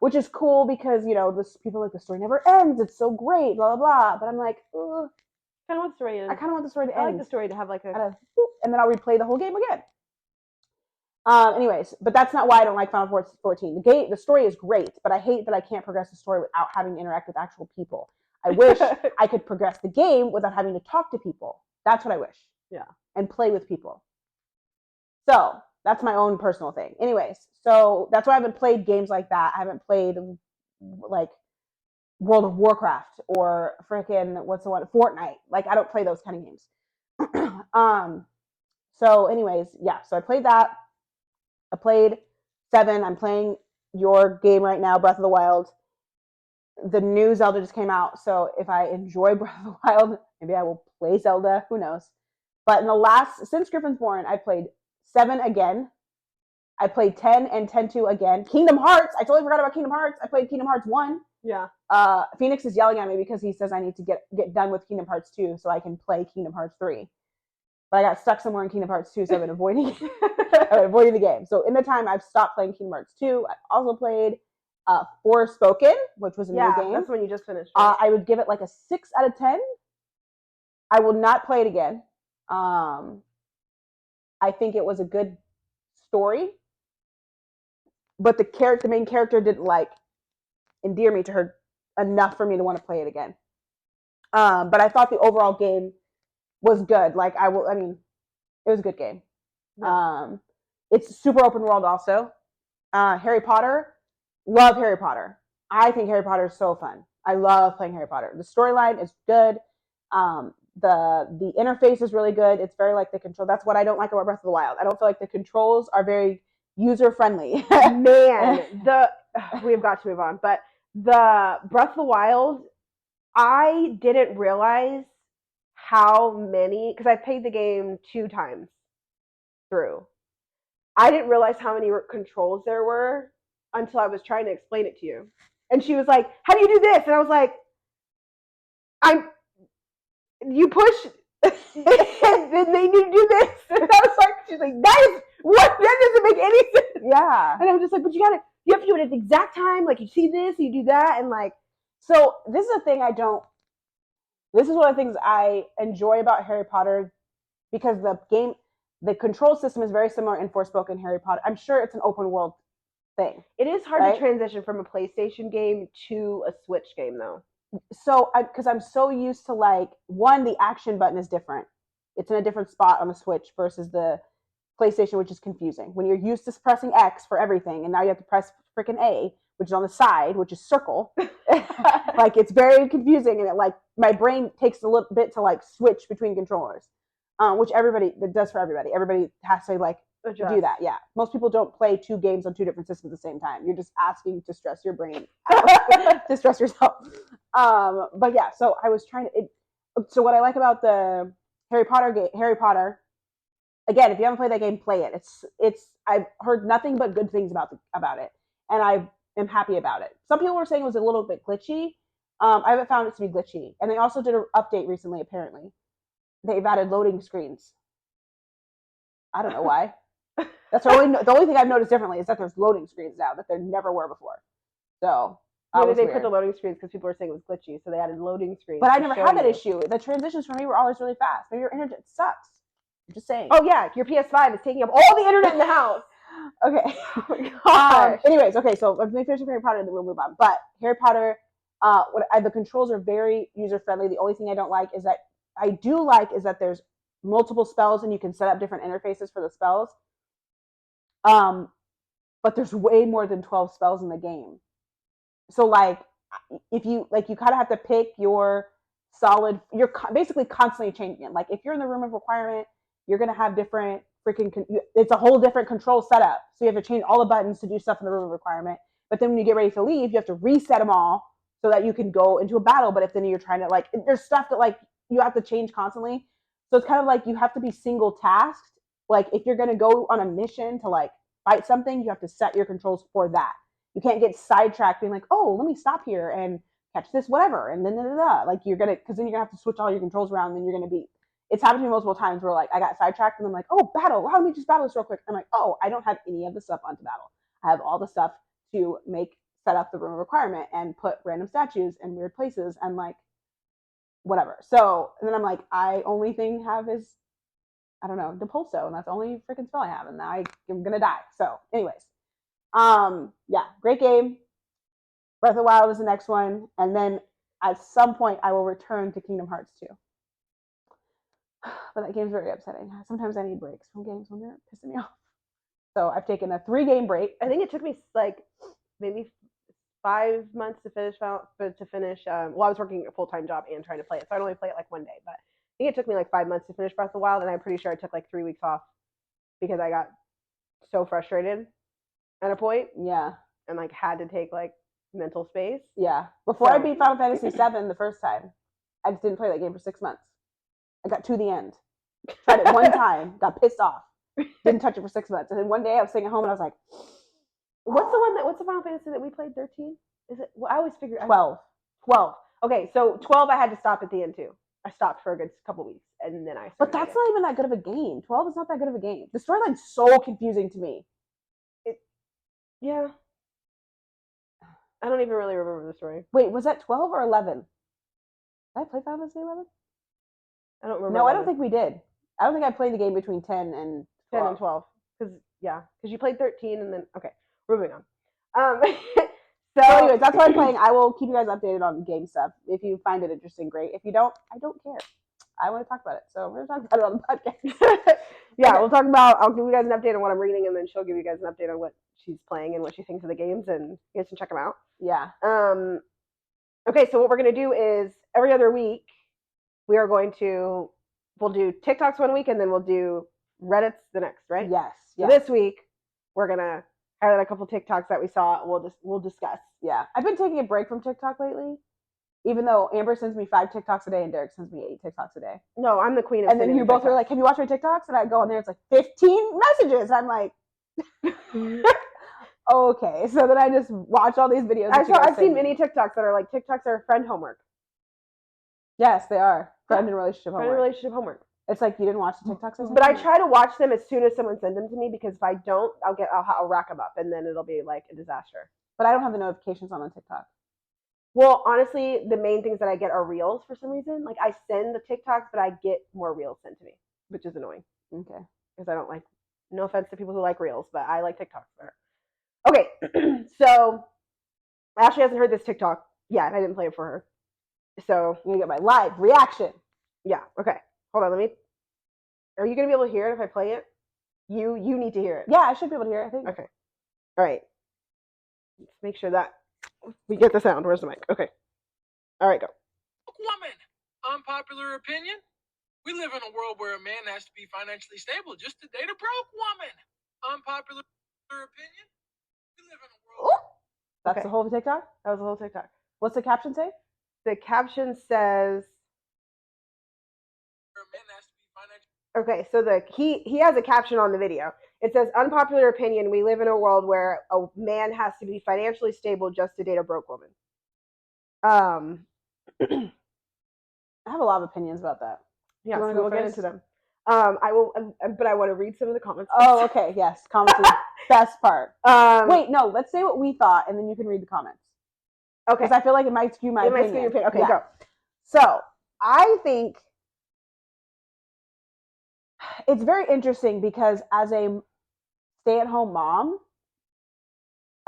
Which is cool because people like the story never ends. It's so great, blah blah blah. But I'm like, ugh. I kind of want the story to end. I kind of want the story to end. I like the story to have like and then I'll replay the whole game again. Anyways, but that's not why I don't like Final Fantasy 14. The story is great, but I hate that I can't progress the story without having to interact with actual people. I wish I could progress the game without having to talk to people. That's what I wish. Yeah. And play with people. So that's my own personal thing. Anyways, so that's why I haven't played games like that. I haven't played like World of Warcraft or freaking what's the one, Fortnite. Like I don't play those kind of games. So anyways, yeah. So I played that. I played 7. I'm playing your game right now, Breath of the Wild. The new Zelda just came out, so if I enjoy Breath of the Wild, maybe I will play Zelda. Who knows? But since Griffin's Born, I played 7 again. I played 10 and 10-2 again. Kingdom Hearts. I totally forgot about Kingdom Hearts. I played Kingdom Hearts 1. Yeah. Phoenix is yelling at me because he says I need to get done with Kingdom Hearts 2 so I can play Kingdom Hearts 3. But I got stuck somewhere in Kingdom Hearts 2, so I've been avoiding the game. So in the time I've stopped playing Kingdom Hearts 2, I've also played Forspoken, which was a new game. That's when you just finished. Right? I would give it like a 6 out of 10. I will not play it again. I think it was a good story, but the main character didn't like endear me to her enough for me to want to play it again. But I thought the overall game was good. Like it was a good game. Yeah. It's super open world also. Harry Potter, love Harry Potter. I think Harry Potter is so fun. I love playing Harry Potter. The storyline is good. The interface is really good. It's very like the control. That's what I don't like about Breath of the Wild. I don't feel like the controls are very user friendly. Man, we've got to move on. But the Breath of the Wild, I didn't realize how many, because I played the game 2 times through. I didn't realize how many controls there were until I was trying to explain it to you. And she was like, how do you do this? And I was like, you push, and then they need to do this. And I was like, she's like, that doesn't make any sense. Yeah. And I was just like, but you have to do it at the exact time. Like, you see this, you do that. And like, so this is this is one of the things I enjoy about Harry Potter because the control system is very similar in Forspoken Harry Potter. I'm sure it's an open world thing. It is hard to transition from a PlayStation game to a Switch game though. So because I'm so used to the action button is different. It's in a different spot on the Switch versus the PlayStation, which is confusing. When you're used to pressing X for everything, and now you have to press freaking A, which is on the side, which is circle. It's very confusing, and my brain takes a little bit to switch between controllers, which that does for everybody. Everybody has to Adjust. do that. Yeah, most people don't play 2 games on 2 different systems at the same time. You're just asking to stress your brain out, to stress yourself. But yeah, so I was trying to. So what I like about the Harry Potter game, Harry Potter. Again, if you haven't played that game, play it. It's. I've heard nothing but good things about it, and I am happy about it. Some people were saying it was a little bit glitchy. I haven't found it to be glitchy, and they also did an update recently. Apparently, they've added loading screens. I don't know why. That's the only thing I've noticed differently is that there's loading screens now that there never were before. So maybe they put the loading screens because people were saying it was glitchy, so they added loading screens. But I never had that issue. The transitions for me were always really fast. Maybe your internet sucks. I'm just saying. Oh yeah, your PS5 is taking up all the internet in the house. Okay. Oh anyways, okay, so let me finish with Harry Potter and then we'll move on. But Harry Potter, the controls are very user friendly. The only thing I don't like is that there's multiple spells and you can set up different interfaces for the spells. But there's way more than 12 spells in the game. So like, if you you kind of have to pick your solid. You're basically constantly changing it. Like if you're in the room of requirement, you're gonna have different it's a whole different control setup. So you have to change all the buttons to do stuff in the room of requirement. But then when you get ready to leave, you have to reset them all so that you can go into a battle. But if then you're trying to there's stuff that you have to change constantly. So it's kind of like you have to be single tasked. Like if you're gonna go on a mission to fight something, you have to set your controls for that. You can't get sidetracked being like, oh, let me stop here and catch this whatever, and then you're gonna, because then you're gonna have to switch all your controls around, and then you're gonna be. It's happened to me multiple times where I got sidetracked and I'm like, oh, battle. How do we just battle this real quick? I'm like, oh, I don't have any of the stuff onto battle. I have all the stuff to set up the room requirement and put random statues in weird places and whatever. So and then I'm like, I only thing have is I don't know, Depulso, and that's the only freaking spell I have, and now I'm gonna die. So, anyways, yeah, great game. Breath of the Wild is the next one, and then at some point I will return to Kingdom Hearts 2. But that game's very upsetting. Sometimes I need breaks from games when they're pissing me off. So I've taken a 3-game break. I think it took me maybe 5 months to finish. Well, I was working a full-time job and trying to play it, so I'd only play it one day. But I think it took me 5 months to finish Breath of the Wild, and I'm pretty sure I took 3 weeks off because I got so frustrated at a point. Yeah. And had to take mental space. Yeah. Before I beat Final Fantasy VII the first time, I just didn't play that game for 6 months. I got to the end. Tried it one time, got pissed off. Didn't touch it for 6 months. And then one day I was sitting at home and I was like, what's the Final Fantasy that we played? 13? Is it? Well, I always figure 12. 12. Okay, so 12 I had to stop at the end too. I stopped for a good couple weeks and then I started. But that's not even that good of a game. 12 is not that good of a game. The storyline's so confusing to me. Yeah. I don't even really remember the story. Wait, was that 12 or 11? Did I play Final Fantasy 11? I don't remember. No, I don't think we did. I don't think I played the game between 10 and 12. 10 and 12. Because you played 13 and then, okay, we're moving on. So anyways, that's what I'm playing. I will keep you guys updated on game stuff. If you find it interesting, great. If you don't, I don't care. I want to talk about it. So we're going to talk about it on the podcast. Yeah, we'll talk about, I'll give you guys an update on what I'm reading, and then she'll give you guys an update on what she's playing and what she thinks of the games, and you guys can check them out. Yeah. Okay, so what we're going to do is every other week, we'll do TikToks one week, and then we'll do Reddits the next, right? Yes. So this week, we're going to highlight a couple TikToks that we saw. We'll discuss. Yeah. I've been taking a break from TikTok lately, even though Amber sends me 5 TikToks a day and Derek sends me 8 TikToks a day. No, I'm the queen of. And then you both are like, "Have you watched my TikToks?" And I go on there, it's 15 messages. I'm like, okay. So then I just watch all these videos. I've seen many TikToks that are TikToks are friend homework. Yes, they are friend and relationship homework. Friend and relationship homework. It's you didn't watch the TikToks, but I try to watch them as soon as someone sends them to me, because if I don't, I'll rack them up, and then it'll be a disaster. But I don't have the notifications on TikTok. Well, honestly, the main things that I get are reels for some reason. I send the TikToks, but I get more reels sent to me, which is annoying. Okay. Because I don't no offense to people who like reels, but I like TikToks better. Okay, so Ashley hasn't heard this TikTok yet, and I didn't play it for her. So you're going to get my live reaction. Yeah, okay. Hold on, are you going to be able to hear it if I play it? You need to hear it. Yeah, I should be able to hear it, I think. Okay. All right. Let's make sure that we get the sound. Where's the mic? Okay. All right, go. Woman, unpopular opinion. We live in a world where a man has to be financially stable just to date a broke woman. Unpopular opinion? We live in a world. That's Okay. the whole TikTok? That was the whole TikTok. What's the caption say? The caption says, Where a man has to be financially. okay, so he has a caption on the video. It says, unpopular opinion, we live in a world where a man has to be financially stable just to date a broke woman. I have a lot of opinions about that. Yeah, wanna so go we'll get first? into them. I will, but I want to read some of the comments. Oh, okay. Yes. Comments is the best part. Wait, no, let's say what we thought and then you can read the comments. Okay. Because I feel like it might skew my opinion. Might skew your opinion. Okay, Yeah. go. So I think it's very interesting because as a stay-at-home mom,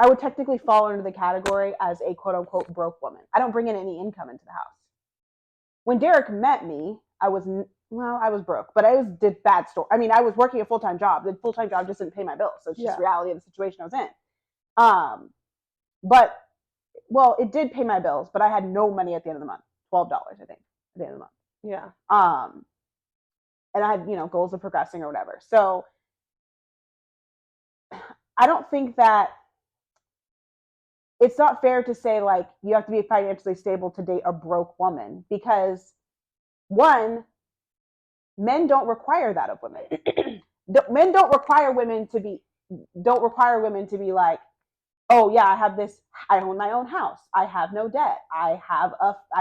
I would technically fall under the category as a quote-unquote broke woman. I don't bring in any income into the house. When Derek met me, I was broke, but I did bad story. I mean, I was working a full-time job. The full-time job just didn't pay my bills, so it's just reality of the situation I was in. But well, it did pay my bills, but I had no money at the end of the month. $12, I think, at the end of the month. Yeah. And I had, goals of progressing or whatever. So I don't think that it's not fair to say like you have to be financially stable to date a broke woman because one, men don't require that of women. Men don't require women to be like, oh yeah, I own my own house. I have no debt. I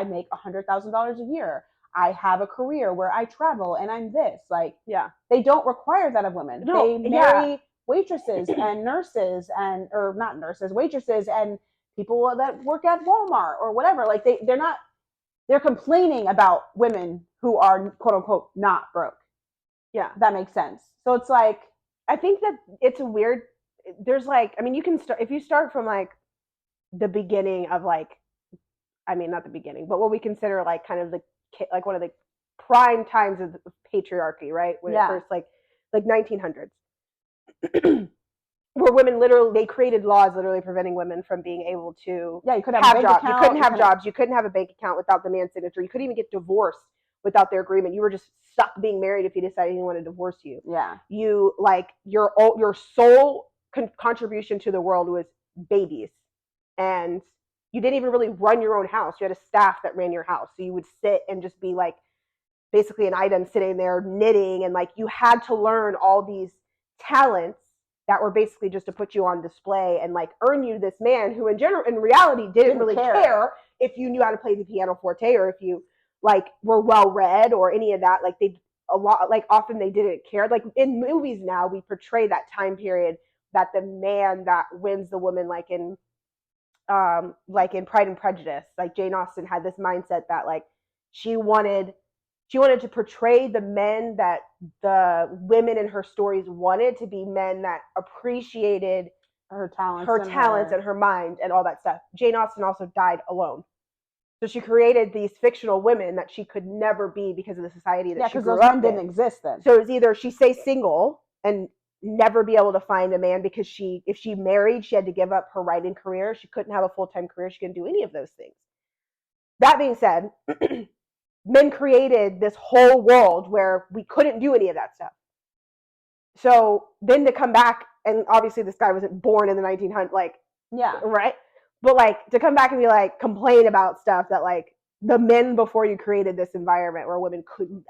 make $100,000 a year. I have a career where I travel and I'm this. Like, yeah, they don't require that of women. No, they marry waitresses and nurses or not nurses, waitresses and people that work at Walmart or whatever. Like they're complaining about women who are quote unquote not broke. Yeah. That makes sense. So it's like, I think that it's a weird, there's like, I mean, you can start, if you start from like the beginning of like, I mean, not the beginning, but what we consider like kind of like one of the prime times of patriarchy, right? When it first like 1900s. Where women literally, they created laws literally preventing women from being able to you couldn't have jobs. You couldn't have jobs. You couldn't have a bank account without the man's signature. You couldn't even get divorced without their agreement. You were just stuck being married if you decided you wanted to divorce you. Yeah. You like your sole contribution to the world was babies, and you didn't even really run your own house. You had a staff that ran your house, so you would sit and just be like basically an item sitting there knitting, and like you had to learn all these talents that were basically just to put you on display and like earn you this man who in reality didn't really care if you knew how to play the piano forte or if you like were well read or any of that. Like often they didn't care. Like in movies now we portray that time period that the man that wins the woman, like in Pride and Prejudice, like Jane Austen had this mindset that like she wanted to portray the men that the women in her stories wanted to be men that appreciated her talents and her mind and all that stuff. Jane Austen also died alone. So she created these fictional women that she could never be because of the society that she grew up in. because those men didn't exist then. So it was either she stay single and never be able to find a man because if she married, she had to give up her writing career. She couldn't have a full-time career. She couldn't do any of those things. That being said, men created this whole world where we couldn't do any of that stuff. So then to come back, and obviously this guy wasn't born in the 1900s, like, yeah, right? But like to come back and be like, complain about stuff that like the men before you created this environment where women couldn't.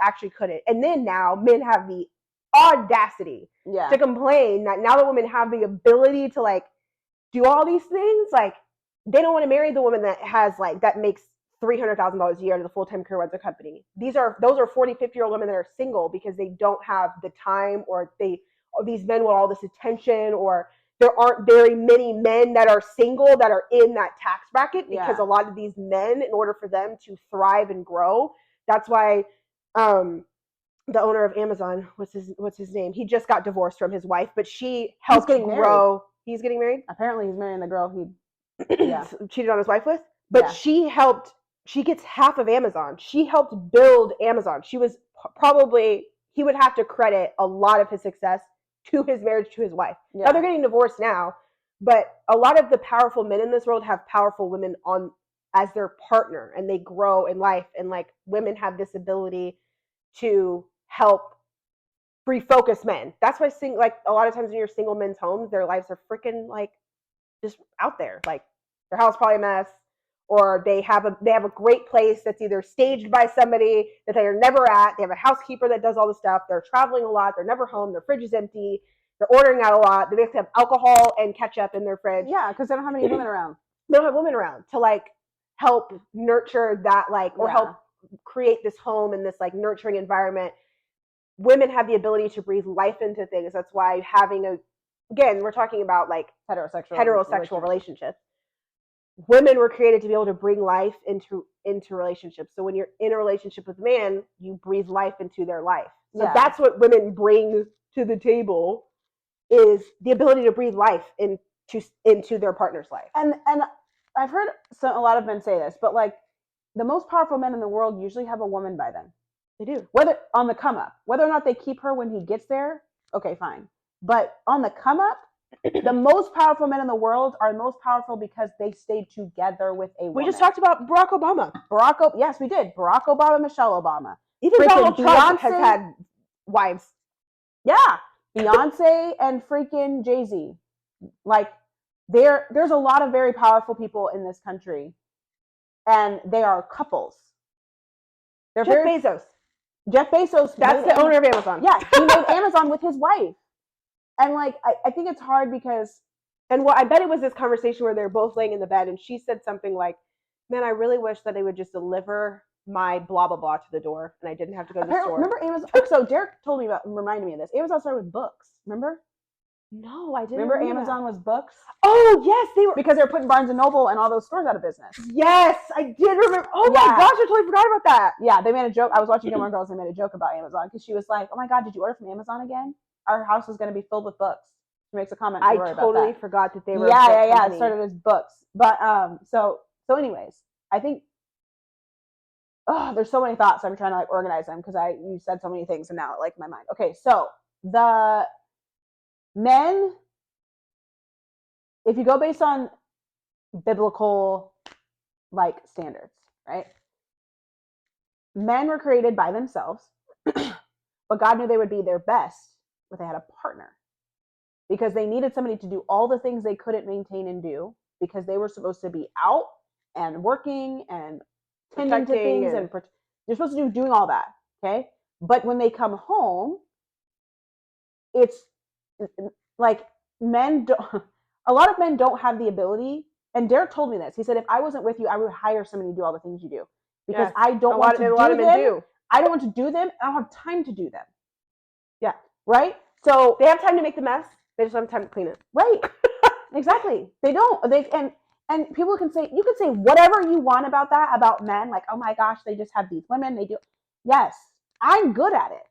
And then now men have the audacity to complain that now that women have the ability to like do all these things, like they don't want to marry the woman that has like, that makes $300,000 a year to the full-time career runs a company. Those are 40, 50-year-old women that are single because they don't have the time, or these men want all this attention, or there aren't very many men that are single that are in that tax bracket because a lot of these men, in order for them to thrive and grow, that's why the owner of Amazon, what's his name? He just got divorced from his wife, but she helped grow. He's getting married? Apparently he's marrying the girl he cheated on his wife with. But she gets half of Amazon. She helped build Amazon. He would have to credit a lot of his success to his marriage to his wife. Yeah. Now they're getting divorced now, but a lot of the powerful men in this world have powerful women as their partner, and they grow in life. And like women have this ability to help refocus men. That's why like a lot of times when you're single men's homes, their lives are freaking like just out there. Like their house probably a mess, or they have a great place that's either staged by somebody that they are never at. They have a housekeeper that does all the stuff. They're traveling a lot. They're never home. Their fridge is empty. They're ordering out a lot. They basically have alcohol and ketchup in their fridge. Yeah, because they don't have any women around. They don't have women around to like help nurture that, like, or help create this home and this like nurturing environment. Women have the ability to breathe life into things. That's why having again, we're talking about like heterosexual relationships. Women were created to be able to bring life into relationships. So when you're in a relationship with a man, you breathe life into their life. So that's what women bring to the table, is the ability to breathe life into their partner's life. And I've heard a lot of men say this, but like the most powerful men in the world usually have a woman by them. They do. Whether on the come up, whether or not they keep her when he gets there, okay, fine. But on the come up, the most powerful men in the world are most powerful because they stayed together with a woman. We just talked about Barack Obama. Yes, we did. Barack Obama, Michelle Obama. Even Donald Trump has had wives. Yeah. Beyonce and freaking Jay-Z. Like, there's a lot of very powerful people in this country, and they are couples. Bezos. Jeff Bezos. That's the owner of Amazon. Yeah, he made Amazon with his wife. And like, I think it's hard because, and I bet it was this conversation where they're both laying in the bed and she said something like, man, I really wish that they would just deliver my blah, blah, blah to the door and I didn't have to go to the store. Remember Amazon? So Derek reminded me of this. Amazon started with books. Remember? No, I didn't. Remember Amazon was books? Oh, yes, they were. Because they were putting Barnes & Noble and all those stores out of business. Yes, I did remember. Oh my gosh, I totally forgot about that. Yeah, they made a joke. I was watching Gilmore Girls and they made a joke about Amazon because she was like, oh my God, did you order from Amazon again? Our house is going to be filled with books. She makes a comment. I totally forgot that they were. Yeah. It started as books. But so anyways, I think there's so many thoughts. I'm trying to like organize them because you said so many things and now like my mind. Okay, so the men, if you go based on biblical like standards, right? Men were created by themselves, but God knew they would be their best if they had a partner, because they needed somebody to do all the things they couldn't maintain and do because they were supposed to be out and working and tending to things and you're supposed to be doing all that, okay? But when they come home, it's like a lot of men don't have the ability, and Derek told me this. He said, if I wasn't with you, I would hire somebody to do all the things you do because I don't want to do them. I don't want to do them. I don't have time to do them. Yeah. Right? So they have time to make the mess. They just don't have time to clean it. Right. Exactly. They don't. And people you can say whatever you want about that, about men, like, oh my gosh, they just have these women, they do. Yes, I'm good at it.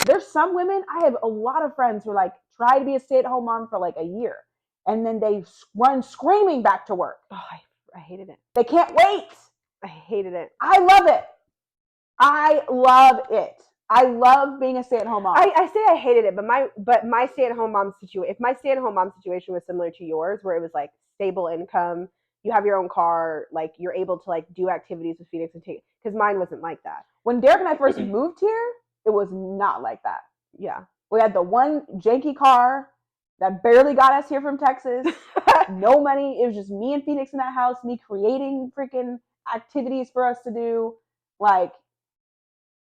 There's some women, I have a lot of friends who like try to be a stay-at-home mom for like a year, and then they run screaming back to work. Oh, I hated it. They can't wait. I hated it. I love it. I love it. I love being a stay-at-home mom. I say I hated it, but my stay-at-home mom situation, if my stay-at-home mom situation was similar to yours, where it was like stable income, you have your own car, like you're able to like do activities with Phoenix and take, because mine wasn't like that. When Derek and I first moved here, it was not like that. Yeah. We had the one janky car that barely got us here from Texas. No money. It was just me and Phoenix in that house, me creating freaking activities for us to do. Like,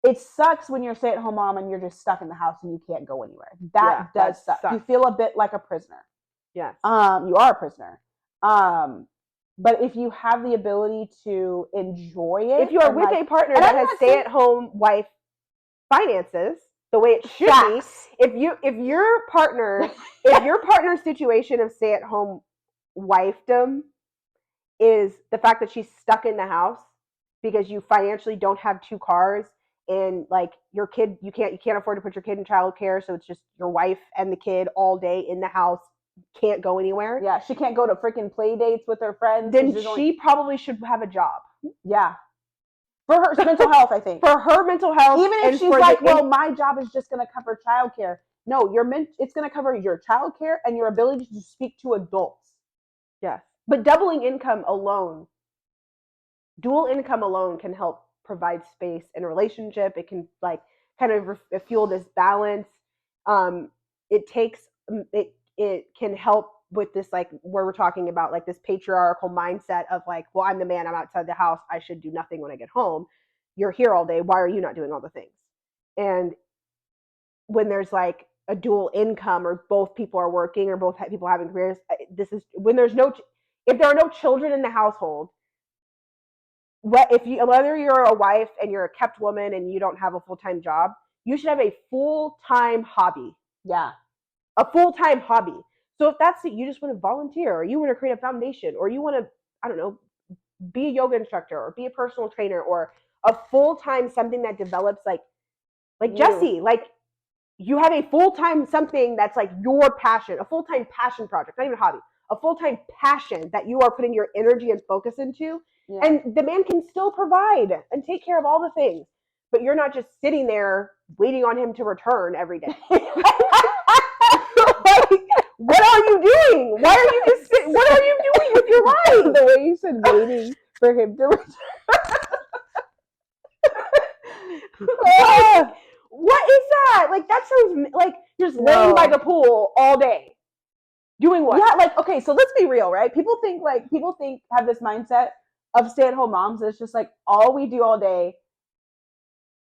it sucks when you're a stay-at-home mom and you're just stuck in the house and you can't go anywhere. That does suck. You feel a bit like a prisoner. Yes. You are a prisoner. But if you have the ability to enjoy it, if you are with a partner that has stay-at-home wife finances, the way it should be, if your partner's situation of stay-at-home wifedom is the fact that she's stuck in the house because you financially don't have two cars, and like your kid, you can't afford to put your kid in childcare, so it's just your wife and the kid all day in the house, can't go anywhere. Yeah, she can't go to freaking play dates with her friends. Then she probably should have a job. Yeah. For her mental health, I think. For her mental health. Even if she's like, well, my job is just going to cover childcare. No, it's going to cover your childcare and your ability to speak to adults. Yes. But doubling income alone, dual income alone can help provide space in a relationship. It can like kind of fuel this balance. It takes it can help with this, like where we're talking about like this patriarchal mindset of like, well, I'm the man, I'm outside the house, I should do nothing when I get home. You're here all day, why are you not doing all the things? And when there's like a dual income or both people are working or both people having careers, this is when there's no, if there are no children in the household, whether you're a wife and you're a kept woman and you don't have a full-time job, you should have a full-time hobby. Yeah. A full-time hobby. So if that's it, you just want to volunteer, or you want to create a foundation, or you want to, I don't know, be a yoga instructor or be a personal trainer, or a full-time something that develops like Jesse, like you have a full-time something that's like your passion, a full-time passion project, not even a hobby, a full-time passion that you are putting your energy and focus into. Yeah. And the man can still provide and take care of all the things, but you're not just sitting there waiting on him to return every day. Like, what are you doing? Why are you just sitting? What are you doing with your life? The way you said waiting for him to return. What is that? Like, that sounds like you're just laying by the pool all day. Doing what? Yeah, like, okay, so let's be real, right? People have this mindset of stay-at-home moms. It's just like all we do all day.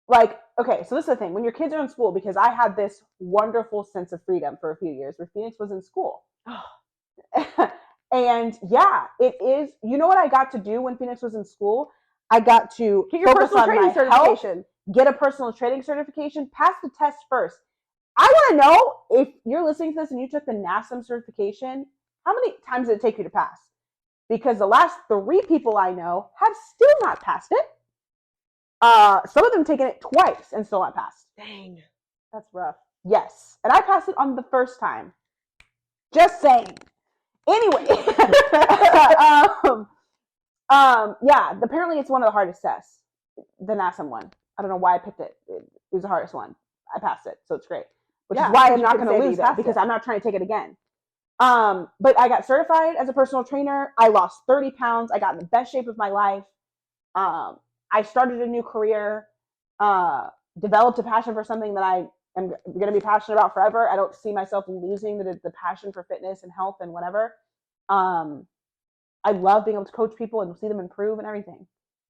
Like, okay, so this is the thing. When your kids are in school, because I had this wonderful sense of freedom for a few years where Phoenix was in school. And yeah, it is. You know what I got to do when Phoenix was in school? I got to get your personal training certification. Get a personal training certification, pass the test first. I want to know, if you're listening to this and you took the NASM certification, how many times did it take you to pass? Because the last 3 people I know have still not passed it. Some of them taken it twice and still not passed. Dang, that's rough. Yes, and I passed it on the first time. Just saying. Anyway, yeah. Apparently, it's one of the hardest tests, the NASM one. I don't know why I picked it. It was the hardest one. I passed it, so it's great. Which is why I'm not going to lose it, because I'm not trying to take it again. But I got certified as a personal trainer. I lost 30 pounds. I got in the best shape of my life. I started a new career, developed a passion for something that I am going to be passionate about forever. I don't see myself losing the passion for fitness and health and whatever. I love being able to coach people and see them improve and everything.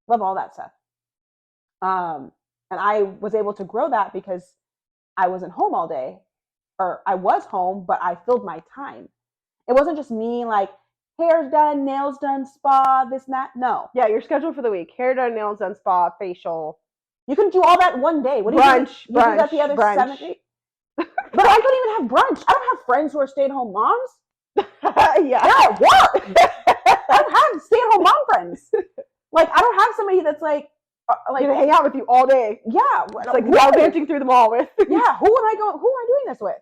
Love all that stuff. And I was able to grow that because I wasn't home all day, or I was home, but I filled my time. It wasn't just me like, hair's done, nails done, spa, this and that. No. Yeah, you're scheduled for the week. Hair done, nails done, spa, facial. You can do all that one day. What do brunch, you do? You do that the other 7 days. But I don't even have brunch. I don't have friends who are stay-at-home moms. Yeah. They're at work. I don't have stay-at-home mom friends. Like, I don't have somebody that's like gonna hang out with you all day. Yeah. It's like gallivanting through the mall with. Yeah. Who am I doing this with?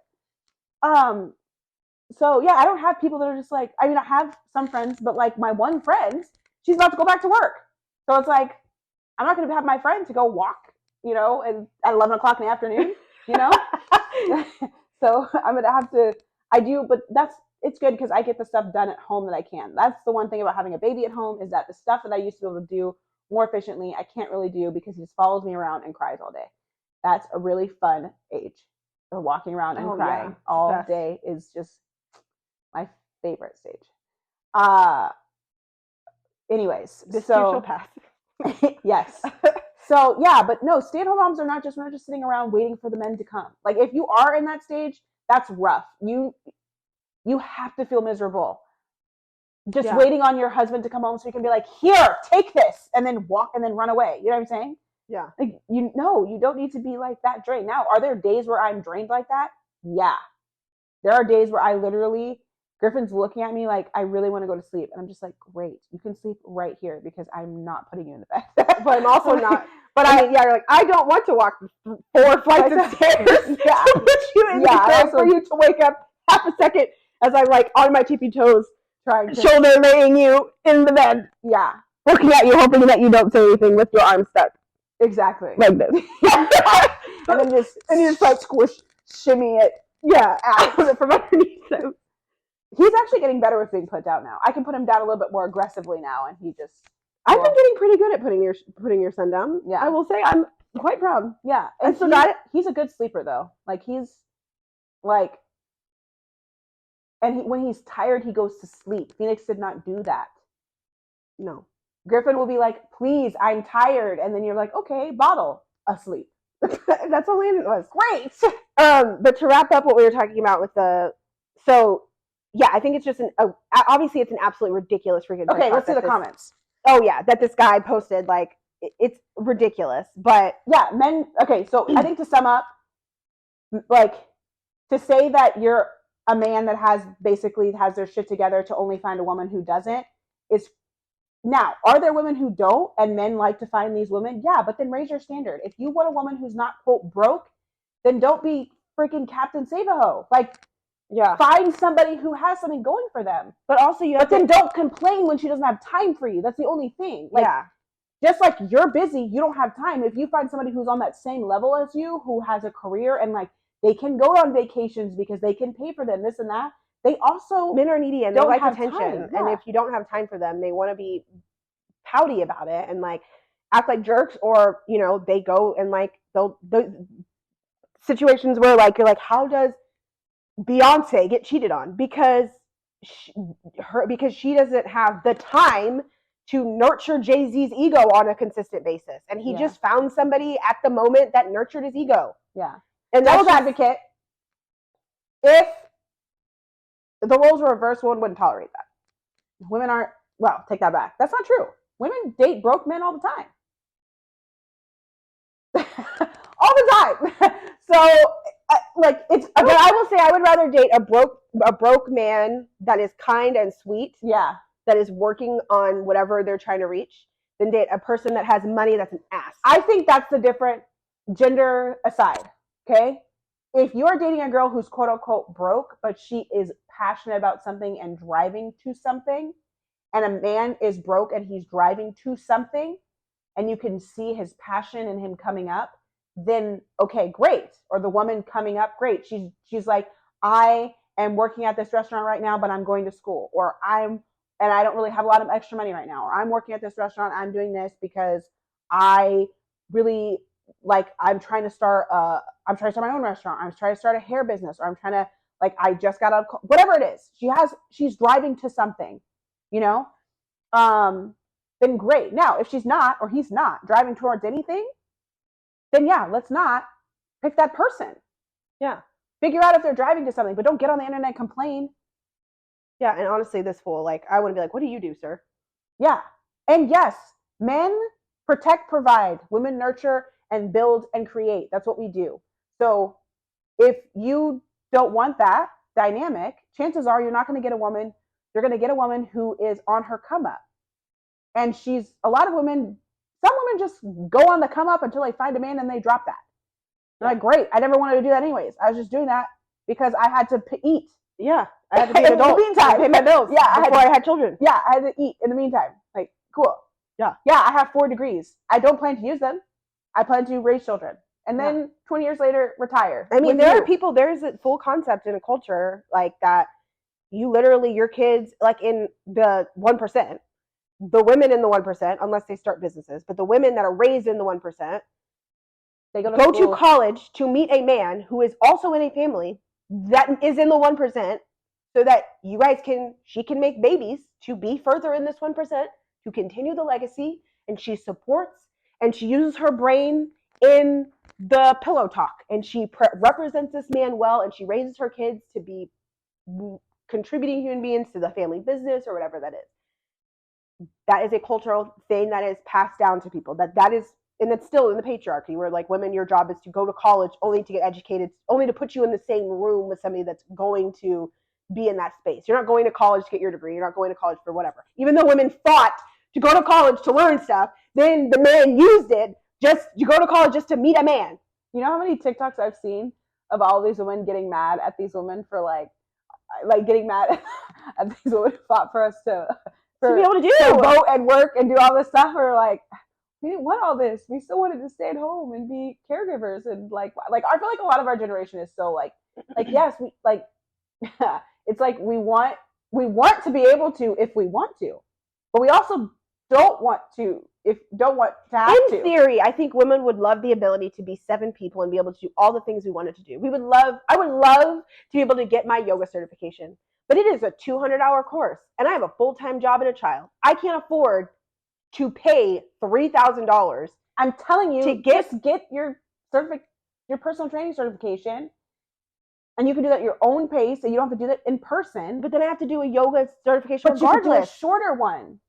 So yeah, I don't have people that are just like, I mean, I have some friends, but like my one friend, she's about to go back to work. So it's like, I'm not going to have my friend to go walk, and at 11 o'clock in the afternoon, So I'm going to have to, but it's good because I get the stuff done at home that I can. That's the one thing about having a baby at home, is that the stuff that I used to be able to do more efficiently, I can't really do because he just follows me around and cries all day. That's a really fun age. Walking around and crying all day is just my favorite stage. Anyways, this shall pass. Yes. So yeah, but no, stay-at-home moms are not just sitting around waiting for the men to come. Like, if you are in that stage, that's rough. You have to feel miserable. Just waiting on your husband to come home so you can be like, here, take this, and then walk and then run away. You know what I'm saying? Yeah. Like, you don't need to be like that drained. Now, are there days where I'm drained like that? Yeah. There are days where I literally, Griffin's looking at me like, I really want to go to sleep. And I'm just like, great, you can sleep right here because I'm not putting you in the bed. But I'm also not. But you're like, I don't want to walk 4 flights of stairs. Yeah. To put you in the bed for you to wake up half a second as I'm like on my tippy toes, shoulder laying you in the bed. Yeah. Looking at you, hoping that you don't say anything with your arms stuck. Exactly. Like this. And then you just like shimmy it. Yeah, out from underneath him. He's actually getting better with being put down now. I can put him down a little bit more aggressively now, and he just. I've been getting pretty good at putting your son down. Yeah, I will say I'm quite proud. Yeah, and so he's a good sleeper though. Like, he's Like, and when he's tired, he goes to sleep. Phoenix did not do that. No. Griffin will be like, please, I'm tired. And then you're like, okay, bottle, asleep. That's all Landon was. Great. But to wrap up what we were talking about with yeah, I think it's just obviously it's an absolutely ridiculous freaking. Okay, let's see the comments. Oh yeah, that this guy posted, like, it's ridiculous. But yeah, men. Okay, so I think to sum up, like, to say that you're a man that has their shit together to only find a woman who doesn't is. Now, are there women who don't and men like to find these women? Yeah, but then raise your standard. If you want a woman who's not, quote, broke, then don't be freaking Captain Save-A-Ho. Like, yeah, find somebody who has something going for them. But also then don't complain when she doesn't have time for you. That's the only thing. Like, yeah. Just like you're busy, you don't have time. If you find somebody who's on that same level as you, who has a career and like they can go on vacations because they can pay for them, this and that. They also, men are needy and they like attention. Yeah. And if you don't have time for them, they want to be pouty about it and like act like jerks, or they go and like those situations where like you're like, how does Beyonce get cheated on? Because she doesn't have the time to nurture Jay-Z's ego on a consistent basis, and he just found somebody at the moment that nurtured his ego. Yeah. And devil's advocate, if the roles were reversed, one wouldn't tolerate that. Women aren't, well, take that back. That's not true. Women date broke men all the time. All the time. So, like, it's. But I will say, I would rather date a broke man that is kind and sweet. Yeah. That is working on whatever they're trying to reach, than date a person that has money that's an ass. I think that's the different, gender aside. Okay. If you're dating a girl who's quote unquote broke, but she is passionate about something and driving to something, and a man is broke and he's driving to something, and you can see his passion in him coming up, then okay, great. Or the woman coming up, great. She's like, I am working at this restaurant right now, but I'm going to school, or I don't really have a lot of extra money right now, or I'm working at this restaurant, I'm doing this because I really like, I'm trying to start my own restaurant, I'm trying to start a hair business, or I'm trying to, like, I just got out of whatever it is. She's driving to something, then great. Now, if she's not, or he's not driving towards anything, then yeah, let's not pick that person. Yeah. Figure out if they're driving to something, but don't get on the internet and complain. Yeah, and honestly, this fool, like, I want to be like, what do you do, sir? Yeah. And yes, men protect, provide, women nurture and build and create. That's what we do. So if you don't want that dynamic, chances are you're not going to get a woman. You're going to get a woman who is on her come up. And some women just go on the come up until they find a man and they drop that. They're like, great, I never wanted to do that anyways. I was just doing that because I had to eat. Yeah, I had to be an adult. In the meantime, pay my bills. Yeah, before I had children. Yeah, I had to eat in the meantime. Like, cool. Yeah. Yeah, I have 4 degrees. I don't plan to use them. I plan to raise children. And then 20 years later, retire. I mean, there's a full concept in a culture like that. You literally, your kids, like in the 1%, the women in the 1%, unless they start businesses, but the women that are raised in the 1%, they go to college to meet a man who is also in a family that is in the 1%, so that she can make babies to be further in this 1%, to continue the legacy, and she supports and she uses her brain in the pillow talk, and she represents this man well, and she raises her kids to be contributing human beings to the family business or whatever that is. That is a cultural thing that is passed down to people. That is, and it's still in the patriarchy, where like women, your job is to go to college only to get educated, only to put you in the same room with somebody that's going to be in that space. You're not going to college to get your degree. You're not going to college for whatever. Even though women fought to go to college to learn stuff, then the man used it. You go to college just to meet a man. You know how many TikToks I've seen of all these women getting mad at these women for like getting mad at these women who fought for us to be able to vote and work and do all this stuff. We're like, we didn't want all this. We still wanted to stay at home and be caregivers. And like I feel like a lot of our generation is so like yes, we like it's like we want to be able to if we want to, but we also don't want to don't want to have In to. theory, I think women would love the ability to be 7 people and be able to do all the things we wanted to do. I would love to be able to get my yoga certification, but it is a 200-hour course, and I have a full-time job and a child. I can't afford to pay $3,000. I'm telling you, To get- just get your personal training certification, and you can do that at your own pace, and you don't have to do that in person. But then I have to do a yoga certification But you could do a regardless. shorter one.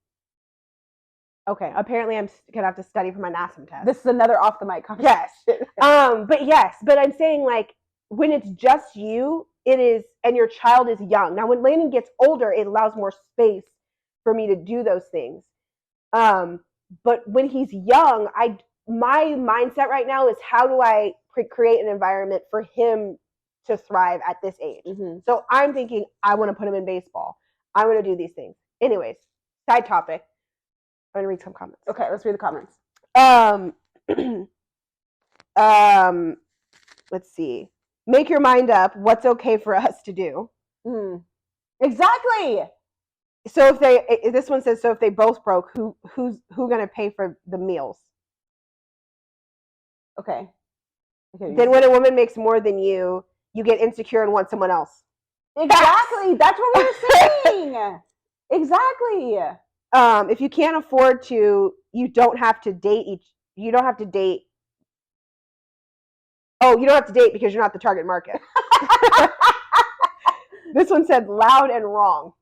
Okay, apparently I'm gonna have to study for my NASM test. This is another off the mic conversation. Yes. But I'm saying, like, when it's just you, it is, and your child is young. Now, when Landon gets older, it allows more space for me to do those things. But when he's young, my mindset right now is, how do I create an environment for him to thrive at this age? Mm-hmm. So I'm thinking, I want to put him in baseball. I want to do these things. Anyways, side topic. I'm gonna read some comments. Okay, let's read the comments. Let's see. Make your mind up. What's okay for us to do? Exactly. So this one says, so if they both broke, who's gonna pay for the meals? Okay. Then when a woman makes more than you get insecure and want someone else. Exactly. That's what we're saying. Exactly. If you can't afford to, you don't have to date. You don't have to date. Oh, you don't have to date because you're not the target market. This one said loud and wrong.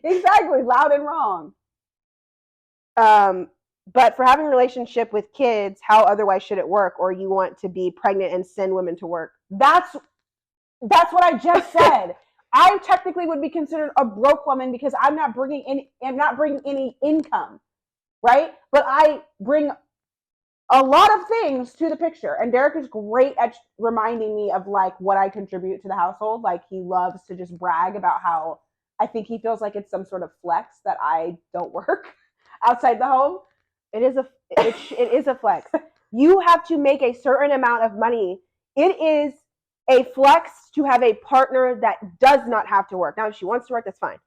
Exactly, loud and wrong. But for having a relationship with kids, how otherwise should it work? Or you want to be pregnant and send women to work? That's what I just said. I technically would be considered a broke woman because I'm not bringing any income, right? But I bring a lot of things to the picture, and Derek is great at reminding me of like what I contribute to the household. Like, he loves to just brag about how I think he feels like it's some sort of flex that I don't work outside the home. It is a flex. You have to make a certain amount of money. It is a flex to have a partner that does not have to work. Now, if she wants to work, that's fine.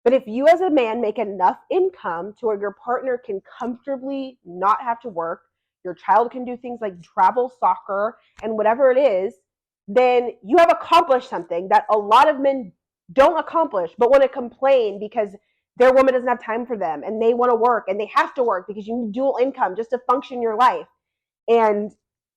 But if you as a man make enough income to where your partner can comfortably not have to work, your child can do things like travel, soccer, and whatever it is, then you have accomplished something that a lot of men don't accomplish, but want to complain because their woman doesn't have time for them and they want to work and they have to work because you need dual income just to function your life.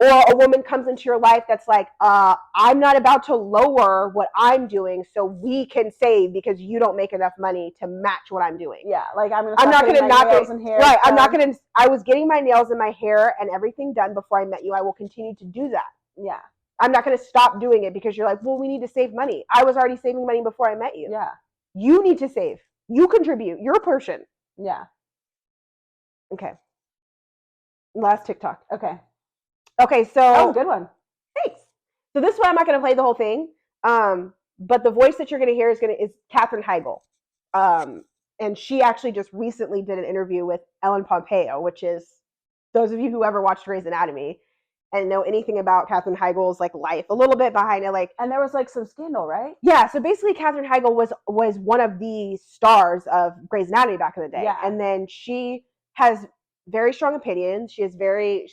Or a woman comes into your life that's like, I'm not about to lower what I'm doing so we can save because you don't make enough money to match what I'm doing. Yeah, like I'm not going to knock nails it. and hair. Right, I'm not going to. I was getting my nails and my hair and everything done before I met you. I will continue to do that. Yeah. I'm not going to stop doing it because you're like, well, we need to save money. I was already saving money before I met you. Yeah. You need to save. You contribute. Your portion. Yeah. Okay. Last TikTok. Okay, so that was a good one. Thanks. So this one I'm not going to play the whole thing, but the voice that you're going to hear is Katherine Heigl, and she actually just recently did an interview with Ellen Pompeo, which is, those of you who ever watched Grey's Anatomy and know anything about Katherine Heigl's like life, a little bit behind it, like, and there was like some scandal, right? Yeah. So basically, Katherine Heigl was one of the stars of Grey's Anatomy back in the day, and then she has very strong opinions. She's very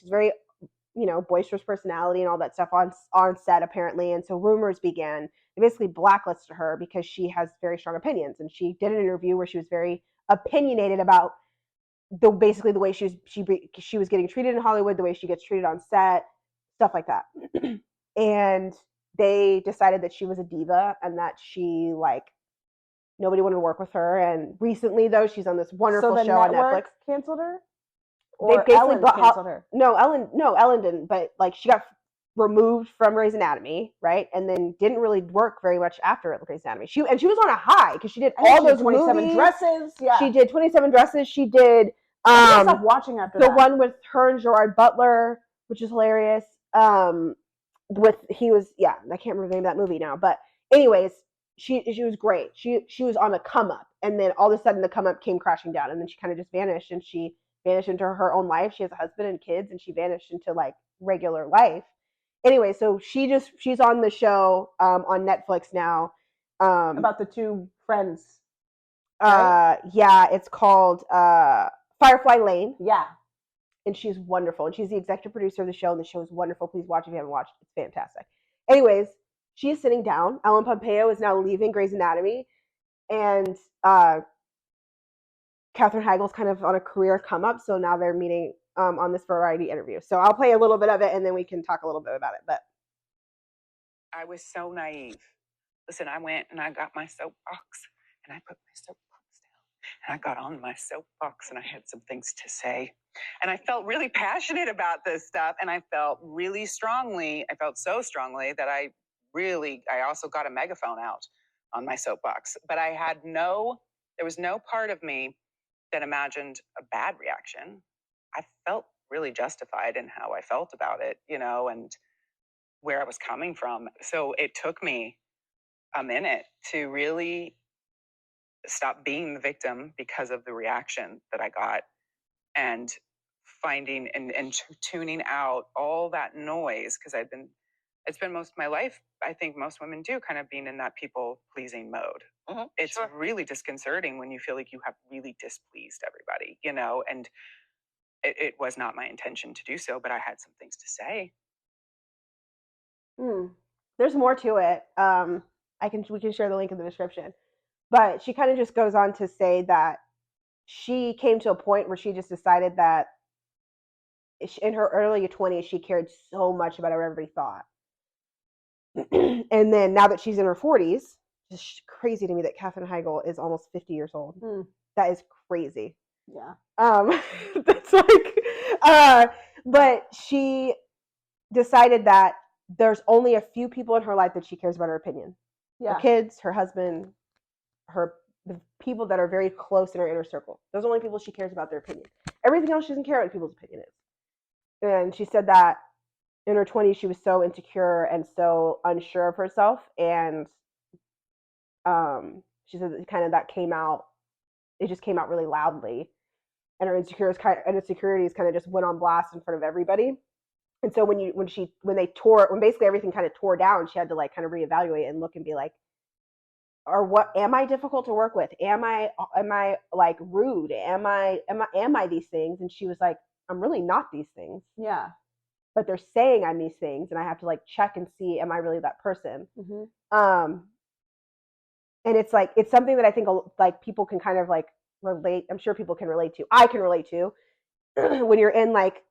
boisterous personality and all that stuff on set apparently. And so rumors began. They basically blacklisted her because she has very strong opinions. And she did an interview where she was very opinionated about basically the way she was getting treated in Hollywood, the way she gets treated on set, stuff like that. And they decided that she was a diva and that she nobody wanted to work with her. And recently though, she's on this wonderful show on Netflix. Canceled her? They basically Ellen canceled her. No, Ellen didn't. But she got removed from Grey's Anatomy, right? And then didn't really work very much after Grey's Anatomy. She was on a high because she did all those 27 movies. Dresses. Yeah, she did 27 Dresses. She did I stopped watching after the one with her and Gerard Butler, which is hilarious. I can't remember the name of that movie now, but anyways, she was great. She was on the come up, and then all of a sudden the come up came crashing down, and then she kind of just vanished, and she vanished into her own life. She has a husband and kids, and she vanished into regular life. Anyway, so she's on the show on Netflix now. About the two friends. Right? Yeah, it's called Firefly Lane, Yeah. and she's wonderful. And she's the executive producer of the show, and the show is wonderful. Please watch if you haven't watched. It's fantastic. Anyways, she is sitting down. Ellen Pompeo is now leaving Grey's Anatomy, and Katherine Heigl's kind of on a career come up, so now they're meeting on this variety interview. So I'll play a little bit of it, and then we can talk a little bit about it. But I was so naive. Listen, I went and I got my soapbox and I put my soapbox down and I got on my soapbox and I had some things to say. And I felt really passionate about this stuff. And I felt really strongly, I felt so strongly that I also got a megaphone out on my soapbox. But there was no part of me that imagined a bad reaction. I felt really justified in how I felt about it, and where I was coming from. So it took me a minute to really stop being the victim because of the reaction that I got, and finding and tuning out all that noise, because it's been most of my life, I think most women do, kind of being in that people pleasing mode. Mm-hmm, it's really disconcerting when you feel like you have really displeased everybody, and it was not my intention to do so, but I had some things to say. There's more to it. We can share the link in the description. But she kind of just goes on to say that she came to a point where she just decided that in her early 20s, she cared so much about what everybody thought. And then now that she's in her 40s, it's crazy to me that Katherine Heigl is almost 50 years old. That is crazy. Yeah. That's but she decided that there's only a few people in her life that she cares about her opinion. Yeah. Her kids, her husband, the people that are very close in her inner circle. Those are the only people she cares about their opinion. Everything else she doesn't care what people's opinion is. And she said that in her 20s she was so insecure and so unsure of herself, and she said that kind of that came out. It just came out really loudly, and her insecurities kind of just went on blast in front of everybody. And so when basically everything kind of tore down, she had to like kind of reevaluate and look and be like, or what, am I difficult to work with? Am I like rude? Am I these things? And she was like, I'm really not these things. Yeah. But they're saying I'm these things, and I have to like check and see, am I really that person? Mm-hmm. And it's like, it's something that I think like people can kind of like relate. I'm sure people can relate to. I can relate to when you're in like,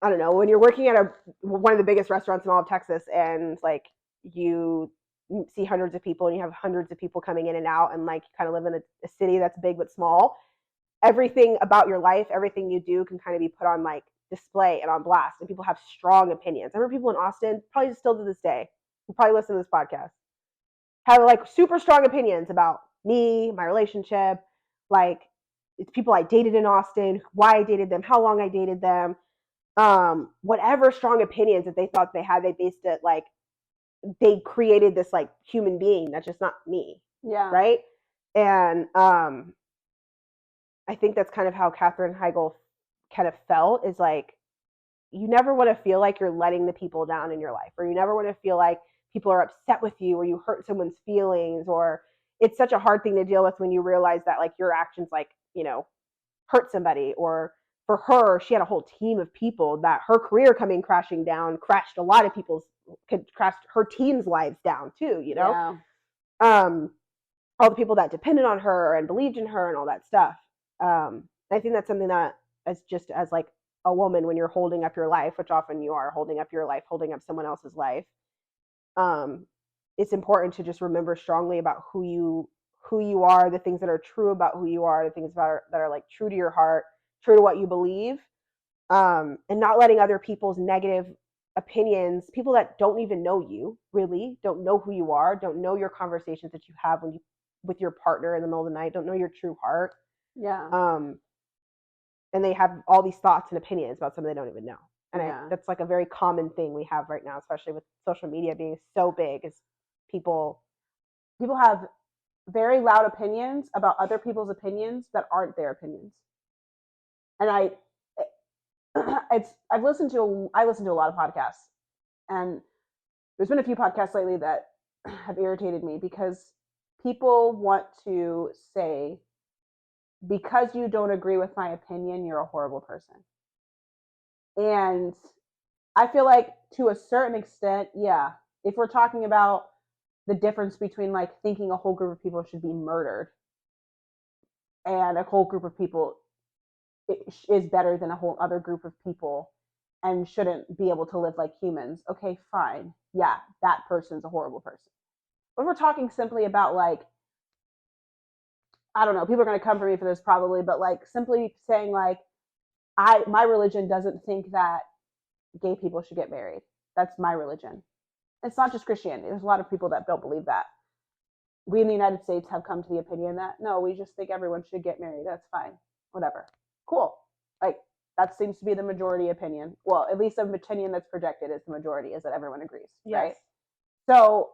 I don't know, when you're working at one of the biggest restaurants in all of Texas, and like you see hundreds of people and you have hundreds of people coming in and out, and like you kind of live in a city that's big but small. Everything about your life, everything you do can kind of be put on like display and on blast, and people have strong opinions. I remember people in Austin, probably still to this day, who probably listen to this podcast, have like super strong opinions about me, my relationship, like it's people I dated in Austin, why I dated them, how long I dated them, whatever strong opinions that they thought they had, they based it like they created this like human being that's just not me. Yeah. Right. And I think that's kind of how Katherine Heigl kind of felt, is like, you never want to feel like you're letting the people down in your life, or you never want to feel like people are upset with you, or you hurt someone's feelings, or it's such a hard thing to deal with when you realize that like your actions like, hurt somebody. Or for her, she had a whole team of people that her career coming crashing down crashed a lot of crashed her team's lives down too, Yeah. all the people that depended on her and believed in her and all that stuff. I think that's something that as like a woman, when you're holding up your life, which often you are holding up your life, holding up someone else's life, it's important to just remember strongly about who you are, the things that are true about who you are, the things that are like true to your heart, true to what you believe, and not letting other people's negative opinions, people that don't even know you, really don't know who you are, don't know your conversations that you have with your partner in the middle of the night, don't know your true heart. Yeah. And they have all these thoughts and opinions about something they don't even know. And that's like a very common thing we have right now, especially with social media being so big, is people have very loud opinions about other people's opinions that aren't their opinions. And I listen to a lot of podcasts, and there's been a few podcasts lately that have irritated me because people want to say because you don't agree with my opinion, you're a horrible person. And I feel like to a certain extent, yeah, if we're talking about the difference between like thinking a whole group of people should be murdered and a whole group of people is better than a whole other group of people and shouldn't be able to live like humans, okay, fine. Yeah, that person's a horrible person. But we're talking simply about like, I don't know, people are going to come for me for this probably, but like simply saying like, my religion doesn't think that gay people should get married. That's my religion. It's not just Christianity. There's a lot of people that don't believe that. We in the United States have come to the opinion that no, we just think everyone should get married. That's fine. Whatever. Cool. Like that seems to be the majority opinion. Well, at least the opinion that's projected is the majority, is that everyone agrees. Yes. Right? So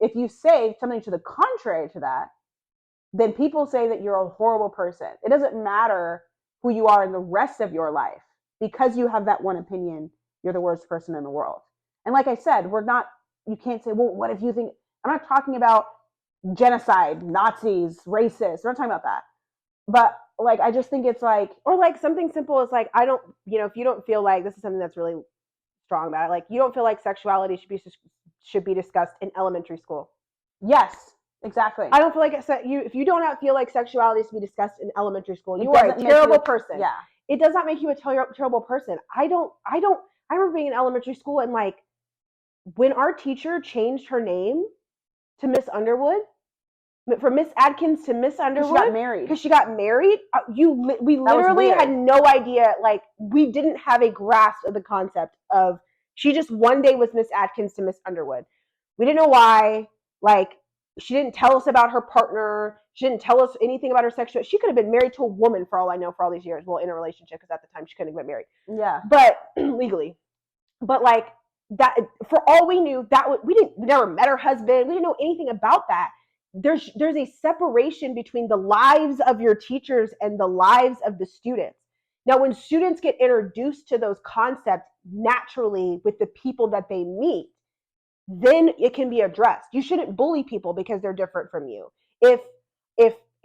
if you say something to the contrary to that, then people say that you're a horrible person. It doesn't matter who you are in the rest of your life. Because you have that one opinion, you're the worst person in the world. And like I said, you can't say, well, what if you think, I'm not talking about genocide, Nazis, racists. We're not talking about that. But like, I just think it's like, or like something simple is like, I don't, if you don't feel like, this is something that's really strong about it, like you don't feel like sexuality should be discussed in elementary school. Yes, exactly. I don't feel like if you do not feel like sexuality is to be discussed in elementary school, you are a terrible person. Yeah. It does not make you a terrible person. I remember being in elementary school and like when our teacher changed her name to Miss Underwood, from Miss Adkins to Miss Underwood, she got married. Because she got married. We literally had no idea. Like we didn't have a grasp of the concept of. She just one day was Miss Adkins to Miss Underwood. We didn't know why. Like she didn't tell us about her partner. She didn't tell us anything about her sexual. She could have been married to a woman for all I know for all these years. Well, in a relationship because at the time she couldn't have been married. Yeah. But legally, but like that for all we knew, we never met her husband. We didn't know anything about that. There's a separation between the lives of your teachers and the lives of the students. Now, when students get introduced to those concepts naturally with the people that they meet, then it can be addressed. You shouldn't bully people because they're different from you. If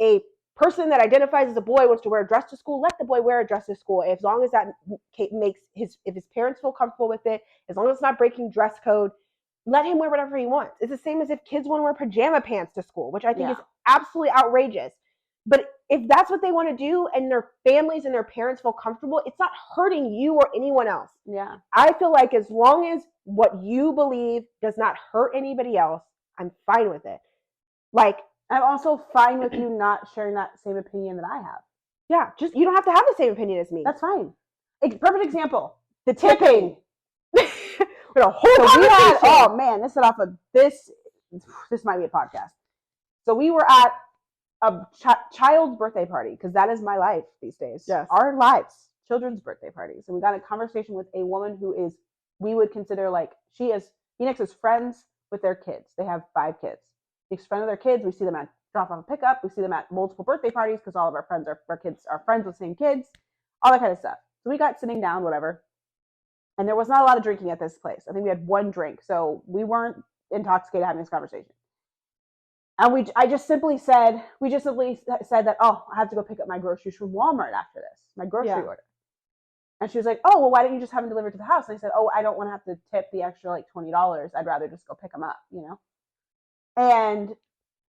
a person that identifies as a boy wants to wear a dress to school, let the boy wear a dress to school. As long as that makes if his parents feel comfortable with it, as long as it's not breaking dress code, let him wear whatever he wants. It's the same as if kids want to wear pajama pants to school, which I think is absolutely outrageous. But if that's what they want to do and their families and their parents feel comfortable, it's not hurting you or anyone else. Yeah. I feel like as long as what you believe does not hurt anybody else, I'm fine with it. Like, I'm also fine with you not sharing that same opinion that I have. Yeah, just you don't have to have the same opinion as me. That's fine. Perfect example. The tipping. Oh man, this is off of this. This might be a podcast. So we were at a child's birthday party because that is my life these days. Yes. Our lives, children's birthday parties, and we got a conversation with a woman who is we would consider like Phoenix is friends with their kids. They have 5 kids. She's friends with their kids. We see them at drop off and pick up. We see them at multiple birthday parties because all of our kids are friends with the same kids, all that kind of stuff. So we got sitting down, whatever. And there was not a lot of drinking at this place. I think we had 1 drink. So we weren't intoxicated having this conversation. And we just simply said that, oh, I have to go pick up my groceries from Walmart after this, my grocery order. And she was like, oh, well, why don't you just have them delivered to the house? And I said, oh, I don't want to have to tip the extra like $20. I'd rather just go pick them up, And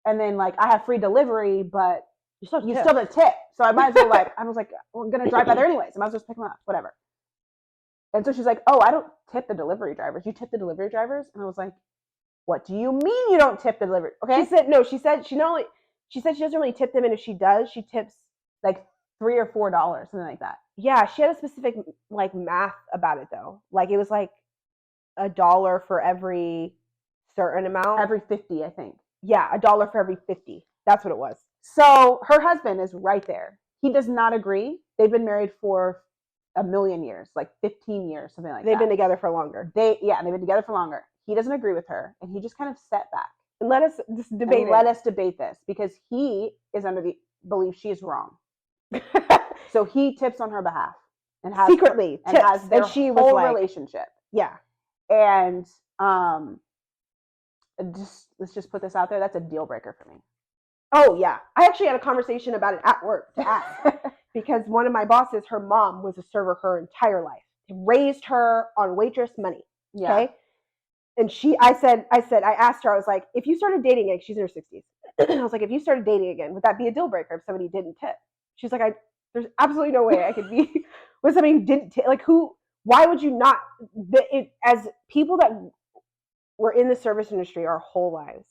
then like I have free delivery, but you still have to tip. So I might as well I was like, we're going to drive by there anyways. I might as well just pick them up, whatever. And so she's like, oh, I don't tip the delivery drivers. You tip the delivery drivers? And I was like, what do you mean you don't tip the delivery? Okay. She said no. She said she doesn't really tip them, and if she does, she tips like $3 or $4, something like that. Yeah, she had a specific like math about it though. Like it was like $1 for every certain amount. Every 50, I think. Yeah, $1 for every 50. That's what it was. So her husband is right there. He does not agree. They've been married for a million years, like 15 years, something like that. They've been together for longer. They've been together for longer. He doesn't agree with her, and he just kind of sat back. And let us just debate it. Let us debate this because he is under the belief she is wrong. So he tips on her behalf and has secretly and tips, has their and she whole was like, relationship. Yeah, and let's just put this out there. That's a deal breaker for me. Oh yeah, I actually had a conversation about it at work to ask because one of my bosses, her mom was a server her entire life, raised her on waitress money. Yeah. Okay, and I asked her, I was like, if you started dating again, she's in her 60s. I was like, if you started dating again, would that be a deal breaker if somebody didn't tip? She's like, there's absolutely no way I could be with somebody who didn't tip. Like, why would you not? As people that were in the service industry our whole lives,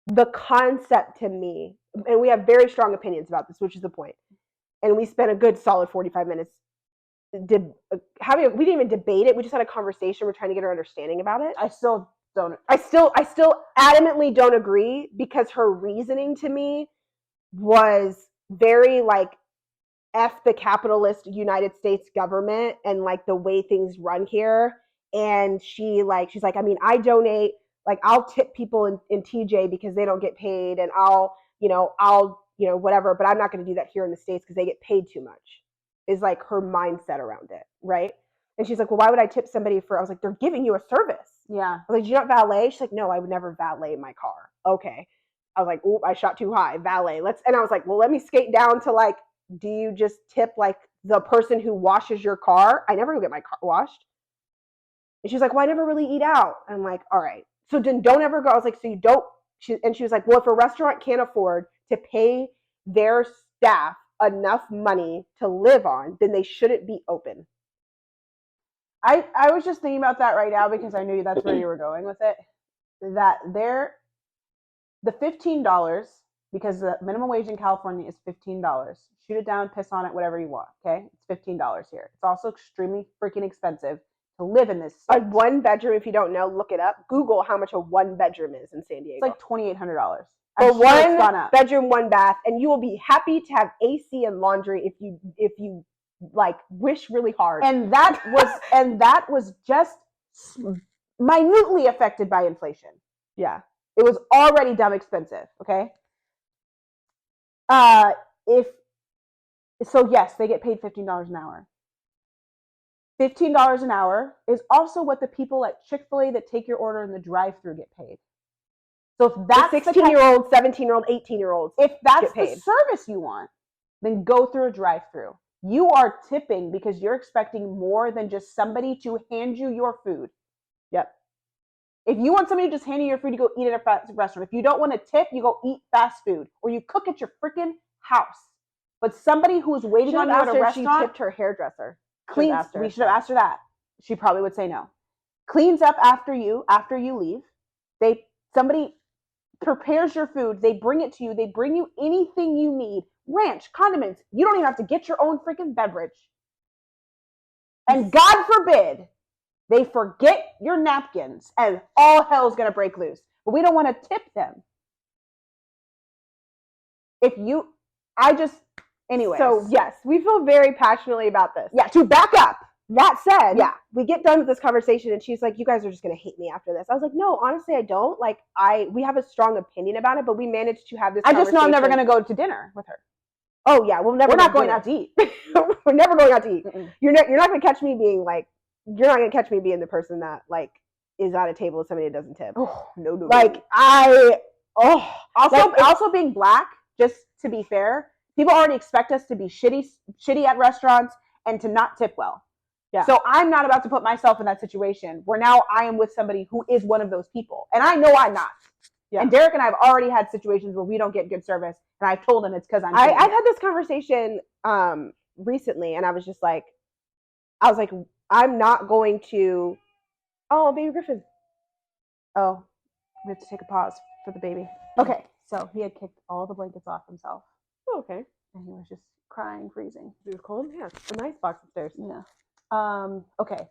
the concept to me, and we have very strong opinions about this, which is the point, and we spent a good solid 45 minutes we didn't even debate it. We just had a conversation. We're trying to get our understanding about it. I still don't. I still adamantly don't agree because her reasoning to me was very like F the capitalist United States government and like the way things run here. And she's like, I mean, I donate, like I'll tip people in TJ because they don't get paid, and I'll whatever, but I'm not going to do that here in the States because they get paid too much, is like her mindset around it, right? And she's like, well, why would I tip somebody for, I was like, they're giving you a service. Yeah. I was like, do you not valet? She's like, no, I would never valet my car. Okay. I was like, oop, I shot too high. Valet. And I was like, well, let me skate down to like, do you just tip like the person who washes your car? I never go get my car washed. And she's like, well, I never really eat out. I'm like, all right. So then don't ever go. I was like, so you don't. And she was like, well, if a restaurant can't afford to pay their staff enough money to live on, then they shouldn't be open. I was just thinking about that right now because I knew that's where you were going with it. That the $15, because the minimum wage in California is $15. Shoot it down, piss on it, whatever you want. Okay, it's $15 here. It's also extremely freaking expensive to live in this state. A one bedroom, if you don't know, look it up. Google how much a one bedroom is in San Diego. It's like $2,800. For one bedroom, one bath, and you will be happy to have AC and laundry if you like wish really hard. And that was just minutely affected by inflation. Yeah. It was already dumb expensive, okay? Yes, they get paid $15 an hour. $15 an hour is also what the people at Chick-fil-A that take your order in the drive-thru get paid. So if that's the 16-year-old, 17-year-old, 18-year-olds, if that's the service you want, then go through a drive-thru. You are tipping because you're expecting more than just somebody to hand you your food. Yep. If you want somebody to just hand you your food, you go eat at a restaurant. If you don't want to tip, you go eat fast food or you cook at your freaking house. But somebody who's waiting on you at a restaurant, she tipped her hairdresser. Cleans. We should have asked her that. She probably would say no. Cleans up after you leave. Somebody prepares your food. They bring it to you. They bring you anything you need. Ranch, condiments. You don't even have to get your own freaking beverage. And God forbid they forget your napkins and all hell's going to break loose. But we don't want to tip them. Anyways. So yes, we feel very passionately about this. Yeah, to back up. That said, yeah, we get done with this conversation and she's like, you guys are just going to hate me after this. I was like, no, honestly, I don't. Like, we have a strong opinion about it, but we managed to have this conversation. I just know I'm never going to go to dinner with her. Oh, yeah. We're not going out to eat. We're never going out to eat. Mm-mm. You're not going to catch me being like, you're not going to catch me being the person that, like, is at a table with somebody that doesn't tip. Oh, no. Like, Also being black, just to be fair, people already expect us to be shitty at restaurants and to not tip well. Yeah. So I'm not about to put myself in that situation where now I am with somebody who is one of those people. And I know I'm not. Yeah. And Derek and I have already had situations where we don't get good service. And I've told him it's because I've had this conversation recently and I was like, I'm not going to, oh, baby Griffin. Oh, we have to take a pause for the baby. Okay. So he had kicked all the blankets off himself. Oh, okay. And he was just crying, freezing. He was cold? Yeah. A nice box upstairs. Yeah. Okay.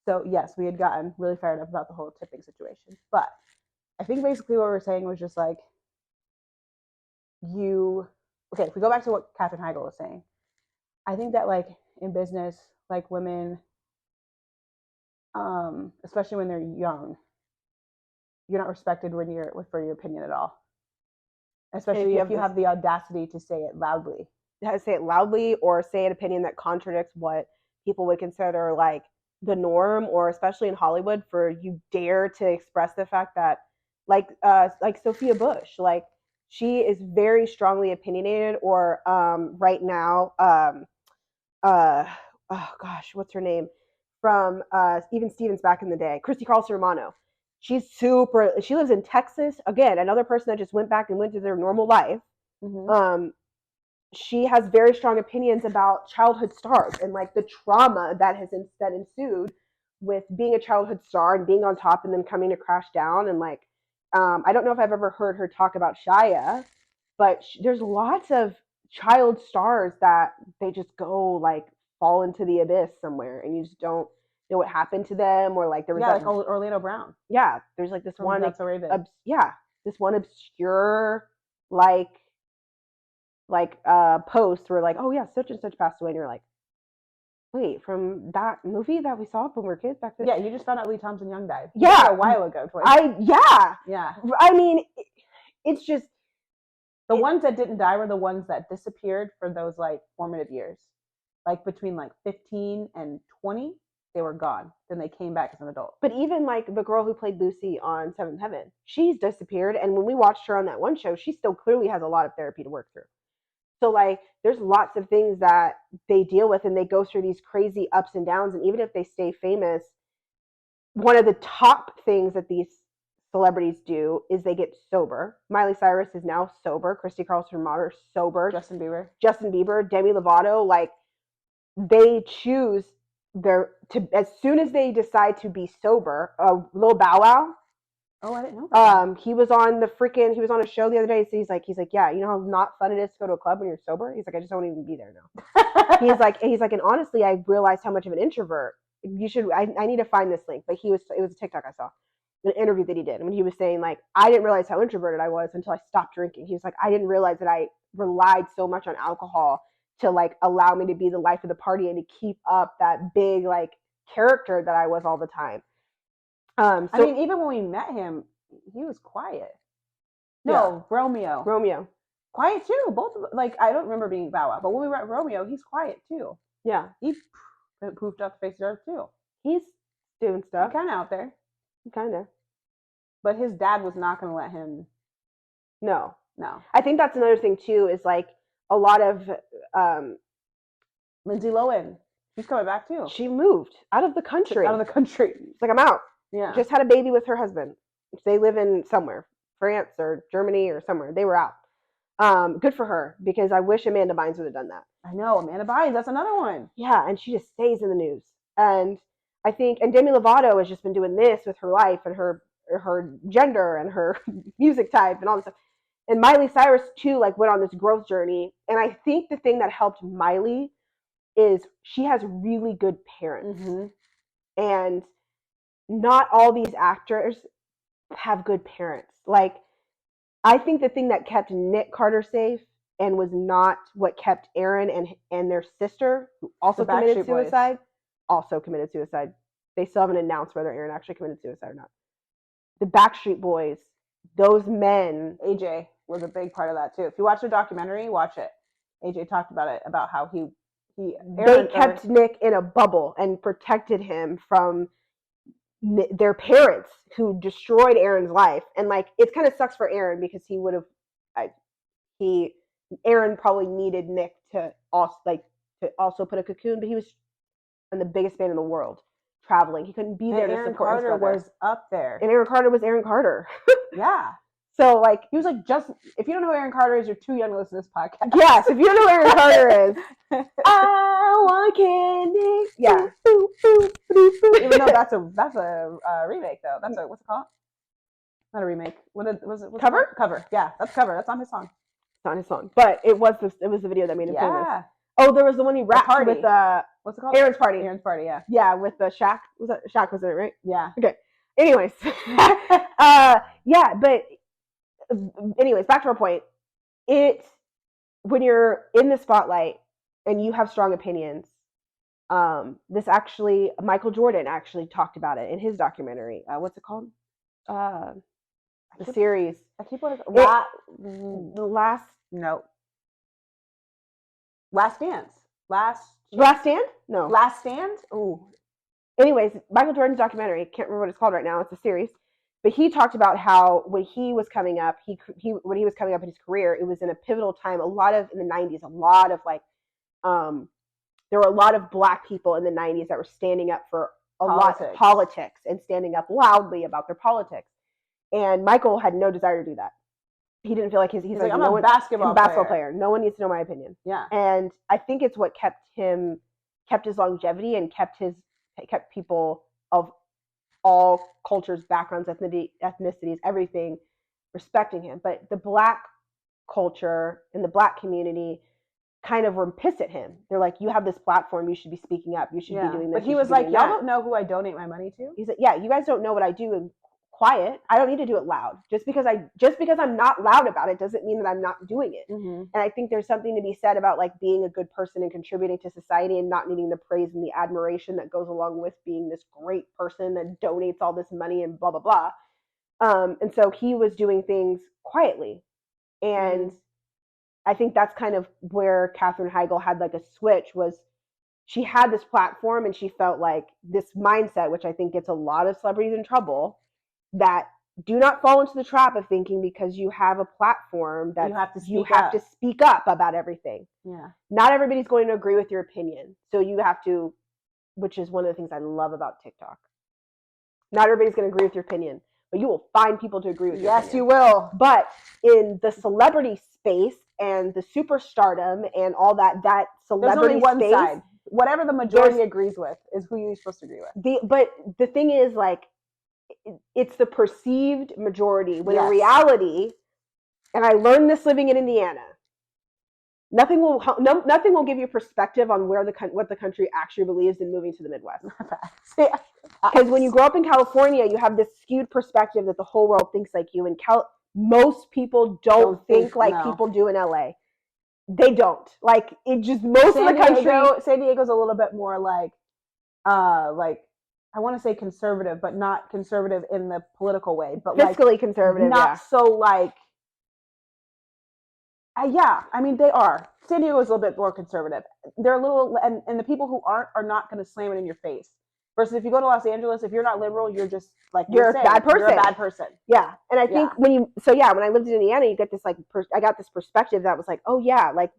So yes, we had gotten really fired up about the whole tipping situation. But I think basically what we were saying was just like if we go back to what Katherine Heigl was saying, I think that like in business, like women, especially when they're young, you're not respected for your opinion at all. Especially if you have the audacity to say it loudly. Say it loudly or say an opinion that contradicts what people would consider like the norm, or especially in Hollywood, for you dare to express the fact that like Sophia Bush, like She is very strongly opinionated. Or right now, oh gosh, what's her name? From Even Stevens back in the day, Christy Carlson Romano. She lives in Texas. Again, another person that just went back and went to their normal life. Mm-hmm. She has very strong opinions about childhood stars and like the trauma that ensued with being a childhood star and being on top and then coming to crash down. And like, I don't know if I've ever heard her talk about Shia, but there's lots of child stars that they just go like fall into the abyss somewhere and you just don't know what happened to them. Or like there was like Orlando Brown. Yeah, there's like this one That's so Raven. this one obscure like post where like, oh yeah, such and such passed away, and you're like, wait, from that movie that we saw when we were kids back then? Yeah, you just found out Lee Thompson Young died. Yeah, a while ago. Yeah. I mean, it's just the ones that didn't die were the ones that disappeared for those like formative years, like between like 15 and 20. They were gone. Then they came back as an adult. But even like the girl who played Lucy on Seventh Heaven, she's disappeared. And when we watched her on that one show, she still clearly has a lot of therapy to work through. So like there's lots of things that they deal with and they go through these crazy ups and downs. And even if they stay famous, one of the top things that these celebrities do is they get sober. Miley Cyrus is now sober. Christy Carlson Romano is sober. Justin Bieber, Demi Lovato, like they choose as soon as they decide to be sober. Lil Bow Wow. Oh, I didn't know that. He was on a show the other day. So he's like, yeah, you know how not fun it is to go to a club when you're sober? He's like, I just don't even be there now. he's like, and honestly, I realized how much of an introvert. I need to find this link, but it was a TikTok I saw, an interview that he did, and when he was saying like, I didn't realize how introverted I was until I stopped drinking. He was like, I didn't realize that I relied so much on alcohol to like allow me to be the life of the party and to keep up that big like character that I was all the time. I mean, even when we met him, he was quiet. No, yeah. Romeo. Quiet too. Both of them, like I don't remember being Bow Wow, but when we were at Romeo, he's quiet too. Yeah. He poofed off the face of the earth too. He's doing stuff. Kind of out there. Kind of. But his dad was not going to let him. No. No. I think that's another thing too, is like a lot of Lindsay Lohan. She's coming back too. She moved out of the country. It's like, I'm out. Yeah. Just had a baby with her husband. They live in somewhere, France or Germany or somewhere. They were out. Good for her, because I wish Amanda Bynes would have done that. I know, Amanda Bynes, that's another one. Yeah, and she just stays in the news. And I think, and Demi Lovato has just been doing this with her life and her gender and her music type and all this stuff. And Miley Cyrus too, like went on this growth journey. And I think the thing that helped Miley is she has really good parents. Mm-hmm. And not all these actors have good parents. Like, I think the thing that kept Nick Carter safe and was not what kept Aaron and their sister, who also committed suicide. They still haven't announced whether Aaron actually committed suicide or not. The Backstreet Boys, those men. AJ was a big part of that too. If you watch the documentary, watch it. AJ talked about it, about how they kept Nick in a bubble and protected him from their parents who destroyed Aaron's life. And like, it kind of sucks for Aaron, because Aaron probably needed Nick to also put a cocoon, but he was the biggest band in the world, traveling. He couldn't be there to support his brother. Aaron Carter was up there. And Aaron Carter was Aaron Carter. Yeah. So like, he was like, just, if you don't know who Aaron Carter is, you're too young to listen to this podcast. Yes, if you don't know who Aaron Carter is, I want candy. Yeah. Even though that's a remake though. That's what's it called? Not a remake. What was it? Cover? Cover. Yeah, that's cover. That's not his song. It's not his song, but it was the video that made him famous. Yeah. Oh, there was the one he rapped with what's it called? Aaron's Party. Aaron's Party. Yeah. Yeah, with the Shaq. Shaq was in it, right? Yeah. Okay. Anyways, yeah, but anyways, back to our point. When you're in the spotlight and you have strong opinions, Michael Jordan actually talked about it in his documentary. What's it called? The series. I keep wanting Last Dance. Last Stand? No. Last Stand? Ooh. Anyways, Michael Jordan's documentary, can't remember what it's called right now. It's a series. But he talked about how when he was coming up, when he was coming up in his career, it was in a pivotal time. A lot of in the '90s, a lot of like, there were a lot of Black people in the '90s that were standing up for a lot of politics and standing up loudly about their politics. And Michael had no desire to do that. He didn't feel like he's like, I'm a basketball player. No one needs to know my opinion. Yeah. And I think it's what kept his longevity and kept people of all cultures, backgrounds, ethnicities, everything respecting him. But the Black culture and the Black community kind of were pissed at him. They're like, you have this platform, you should be speaking up, you should be doing this. But he was like, y'all don't know who I donate my money to? He's like, yeah, you guys don't know what I do in quiet. I don't need to do it loud. Just because I'm not loud about it doesn't mean that I'm not doing it. Mm-hmm. And I think there's something to be said about like being a good person and contributing to society and not needing the praise and the admiration that goes along with being this great person that donates all this money and blah blah blah. And so he was doing things quietly, and I think that's kind of where Katherine Heigl had like a switch. Was she had this platform and she felt like this mindset, which I think gets a lot of celebrities in trouble, that do not fall into the trap of thinking because you have a platform that you have to speak up about everything. Yeah. Not everybody's going to agree with your opinion. So you have to, which is one of the things I love about TikTok. Not everybody's going to agree with your opinion, but you will find people to agree with your opinion. Yes, you will. But in the celebrity space and the superstardom and all that celebrity There's only one space, side. Whatever the majority agrees with is who you're supposed to agree with. But the thing is, like, it's the perceived majority when in reality, and I learned this living in Indiana, nothing will give you perspective on what the country actually believes in moving to the Midwest. Because when you grow up in California, you have this skewed perspective that the whole world thinks like you, and most people don't think like people do in LA. They don't. Like, it just, most of the country. San Diego's a little bit more like I want to say conservative, but not conservative in the political way, but fiscally conservative, not so like. I mean, they are. San Diego is a little bit more conservative. They're a little, and the people who aren't are not going to slam it in your face. Versus if you go to Los Angeles, if you're not liberal, you're just like you're a bad person. You're a bad person. Yeah, and I think when I lived in Indiana, you get this like I got this perspective that was like, oh yeah, like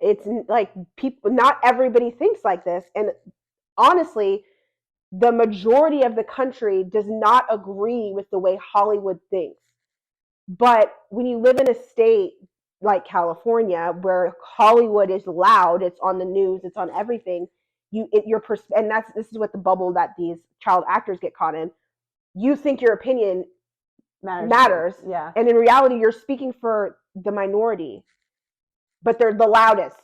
it's like people. Not everybody thinks like this, and honestly, the majority of the country does not agree with the way Hollywood thinks. But when you live in a state like California, where Hollywood is loud, it's on the news, it's on everything. And this is what the bubble that these child actors get caught in. You think your opinion matters, yeah, and in reality, you're speaking for the minority, but they're the loudest.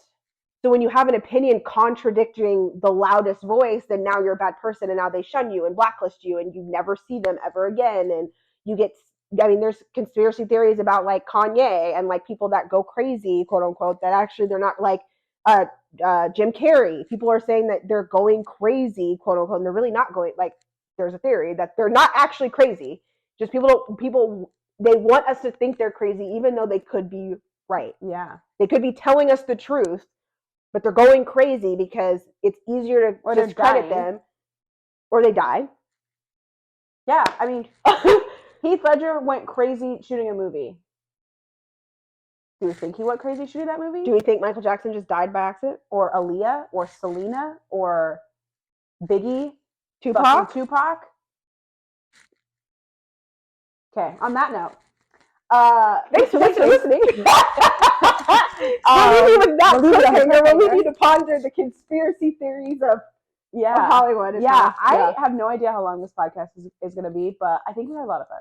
So when you have an opinion contradicting the loudest voice, then now you're a bad person, and now they shun you and blacklist you, and you never see them ever again, and you get. I mean, there's conspiracy theories about like Kanye and like people that go crazy, quote unquote, that actually they're not like Jim Carrey. People are saying that they're going crazy, quote unquote, and they're really not going. Like, there's a theory that they're not actually crazy. Just people they want us to think they're crazy, even though they could be right. Yeah, they could be telling us the truth, but they're going crazy because it's easier to discredit them, or they die. Yeah, I mean. Heath Ledger went crazy shooting a movie. Do we think he went crazy shooting that movie? Do we think Michael Jackson just died by accident? Or Aaliyah? Or Selena? Or Biggie? Tupac? Okay, on that note. Thanks for listening. We'll leave you to ponder the conspiracy theories of Hollywood. I have no idea how long this podcast is going to be, but I think we had a lot of fun.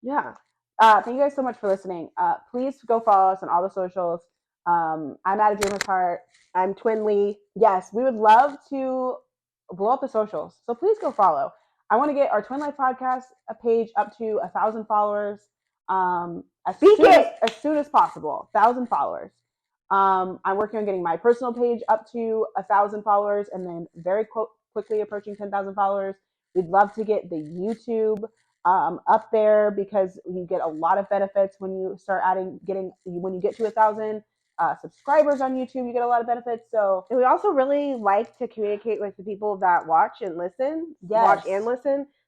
Yeah. Thank you guys so much for listening. Please go follow us on all the socials. I'm at a Dreamer's Heart. I'm Twin Lee. Yes, we would love to blow up the socials. So please go follow. I want to get our Twin Life podcast page up to 1,000 followers as soon as possible. 1,000 followers. I'm working on getting my personal page up to 1,000 followers, and then very quickly approaching 10,000 followers. We'd love to get the YouTube up there, because you get a lot of benefits when you start when you get to 1,000 subscribers on YouTube, you get a lot of benefits. So, and we also really like to communicate with the people that watch and listen.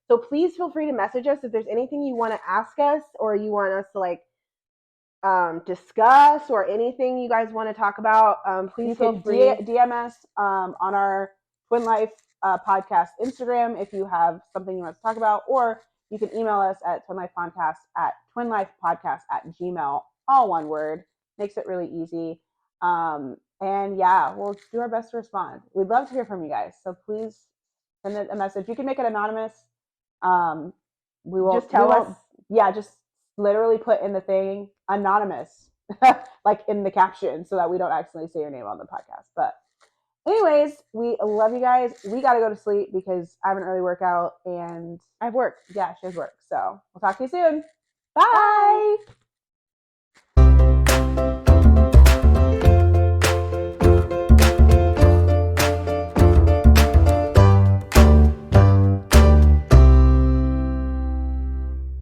So please feel free to message us if there's anything you want to ask us or you want us to like discuss or anything you guys want to talk about. Please You feel can free. DM us on our Twin Life podcast Instagram if you have something you want to talk about, or you can email us at twinlifepodcast@gmail, all one word. Makes it really easy. And yeah, we'll do our best to respond. We'd love to hear from you guys. So please send a message. You can make it anonymous. We won't Just tell we won't, us. Yeah, just literally put in the thing anonymous, like in the caption, so that we don't accidentally say your name on the podcast. But anyways, we love you guys. We got to go to sleep because I have an early workout and I have work. yeah, she has work. So we'll talk to you soon. Bye.